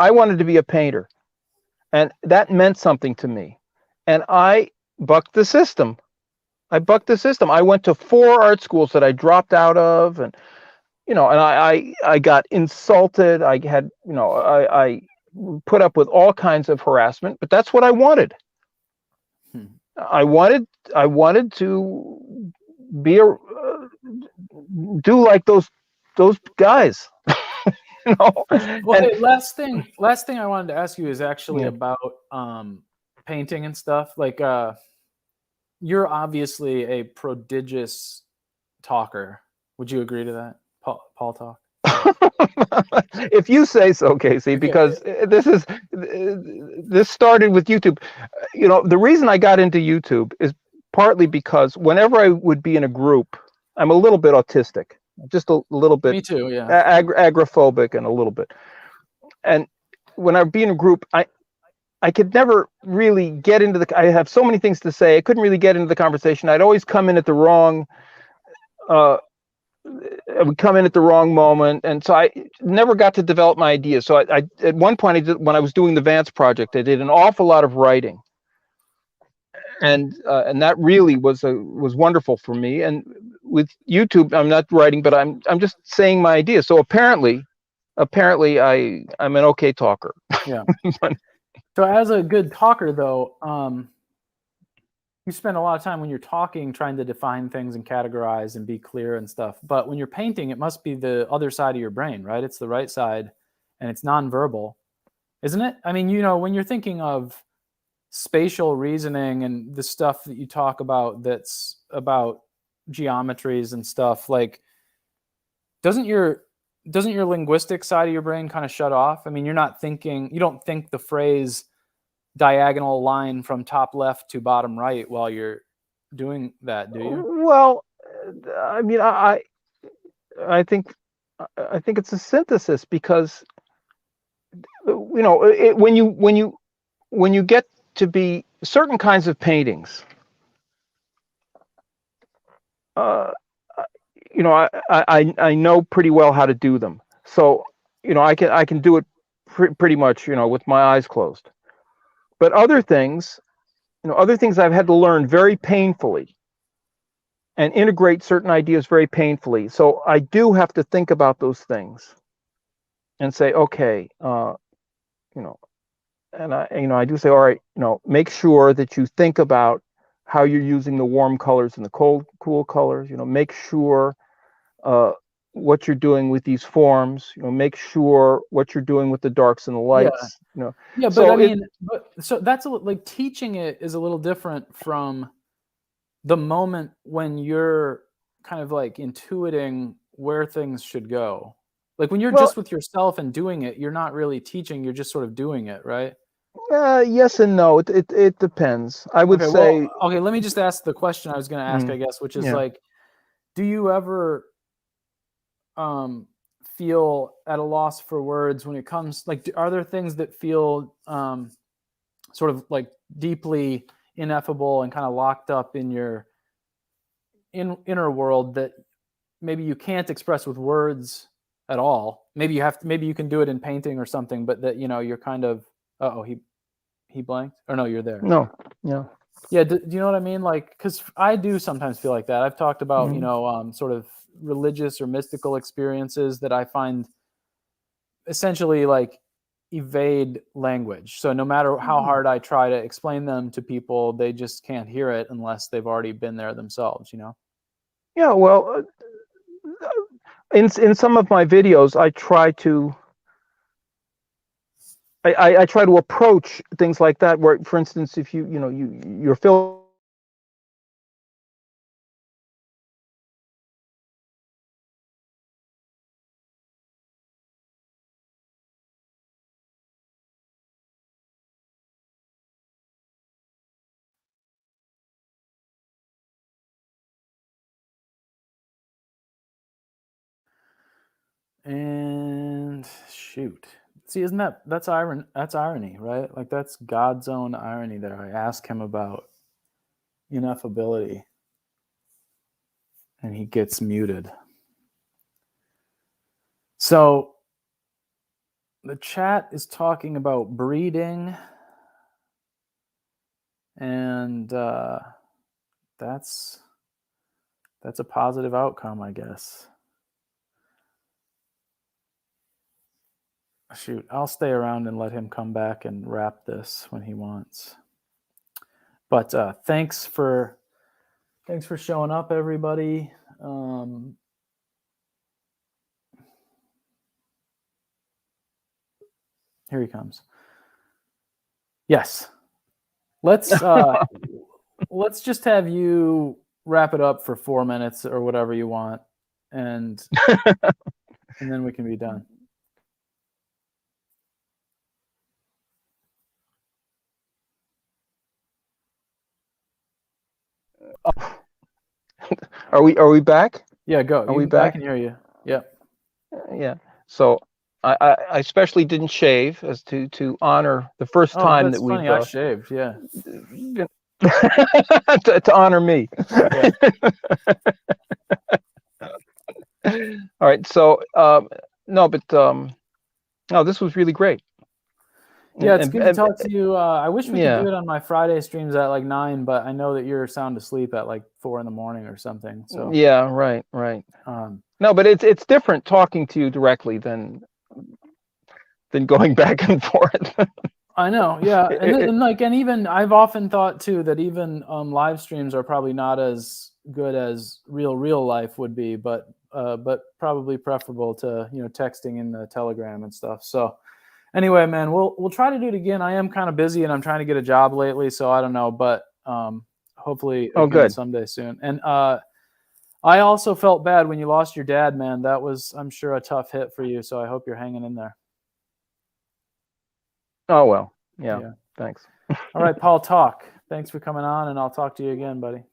And that meant something to me. And I bucked the system. I went to 4 art schools that I dropped out of, and and I got insulted. I had, I put up with all kinds of harassment, but that's what I wanted. I wanted to be do like those guys. Well, hey, last thing I wanted to ask you is actually about painting and stuff. Like, you're obviously a prodigious talker. Would you agree to that, Paul Talk? If you say so, Casey, because this started with YouTube. The reason I got into YouTube is partly because whenever I would be in a group, I'm a little bit autistic, just a little bit. Me too, yeah. Agoraphobic and a little bit. And when I'd be in a group, I could never really get into I have so many things to say. I couldn't really get into the conversation. I'd always come in at the wrong. I would come in at the wrong moment, and so I never got to develop my ideas. So I at one point, when I was doing the Vance project, I did an awful lot of writing, and that really was wonderful for me. And with YouTube, I'm not writing, but I'm just saying my ideas. So apparently I'm an okay talker. Yeah. So as a good talker, though, you spend a lot of time when you're talking trying to define things and categorize and be clear and stuff. But when you're painting, it must be the other side of your brain, right? It's the right side, and it's nonverbal, isn't it? I mean, when you're thinking of spatial reasoning and the stuff that you talk about that's about geometries and stuff, like, doesn't your linguistic side of your brain kind of shut off? I mean, you don't think the phrase diagonal line from top left to bottom right while you're doing that, do you? Well, I mean, I think it's a synthesis, because when you get to be certain kinds of paintings, I know pretty well how to do them. So I can do it pretty much with my eyes closed. But other things I've had to learn very painfully and integrate certain ideas very painfully. So I do have to think about those things and say, okay, and I do say, all right, make sure that you think about how you're using the warm colors and the cool colors. Make sure what you're doing with these forms. Make sure what you're doing with the darks and the lights. Yeah, but so I mean, so that's like teaching it is a little different from the moment when you're kind of like intuiting where things should go. Like when you're just with yourself and doing it, you're not really teaching, you're just sort of doing it, right? Yes and no. It depends. I would say. Okay, let me just ask the question I was going to ask, I guess, which is like, do you ever feel at a loss for words when it comes, like, are there things that feel sort of like deeply ineffable and kind of locked up in your inner world that maybe you can't express with words at all? Maybe you can do it in painting or something, but that you're kind of, he blanked, or no, you're there. No, yeah. Yeah, do you know what I mean? Like, because I do sometimes feel like that. I've talked about sort of religious or mystical experiences that I find essentially like evade language. So no matter how hard I try to explain them to people, they just can't hear it unless they've already been there themselves, Yeah, well, in some of my videos, I try to approach things like that, where, for instance, if you're filming. And shoot. See, that's irony, right? Like, that's God's own irony there. I ask him about ineffability and he gets muted. So the chat is talking about breeding and that's a positive outcome, I guess. Shoot, I'll stay around and let him come back and wrap this when he wants. But thanks for showing up, everybody. Here he comes. Yes. Let's just have you wrap it up for 4 minutes or whatever you want, and then we can be done. Are we back? Yeah, go. Are we back? I can hear you. Yep. Yeah. So I especially didn't shave as to honor the first time that we've. I shaved. Yeah. to honor me. Yeah. All right. So no, this was really great. Yeah, it's good to talk to you. I wish we Yeah. could do it on my Friday streams at like 9, but I know that you're sound asleep at like 4 in the morning or something. So yeah, right. No, but it's different talking to you directly than going back and forth. I know, yeah, and even I've often thought too that even live streams are probably not as good as real life would be, but probably preferable to texting in the Telegram and stuff. So anyway, man, we'll try to do it again. I am kind of busy and I'm trying to get a job lately, so I don't know, but hopefully again someday soon. And I also felt bad when you lost your dad, man. That was, I'm sure, a tough hit for you. So I hope you're hanging in there. Oh, well. Yeah. Thanks. All right, Paul, talk. Thanks for coming on, and I'll talk to you again, buddy.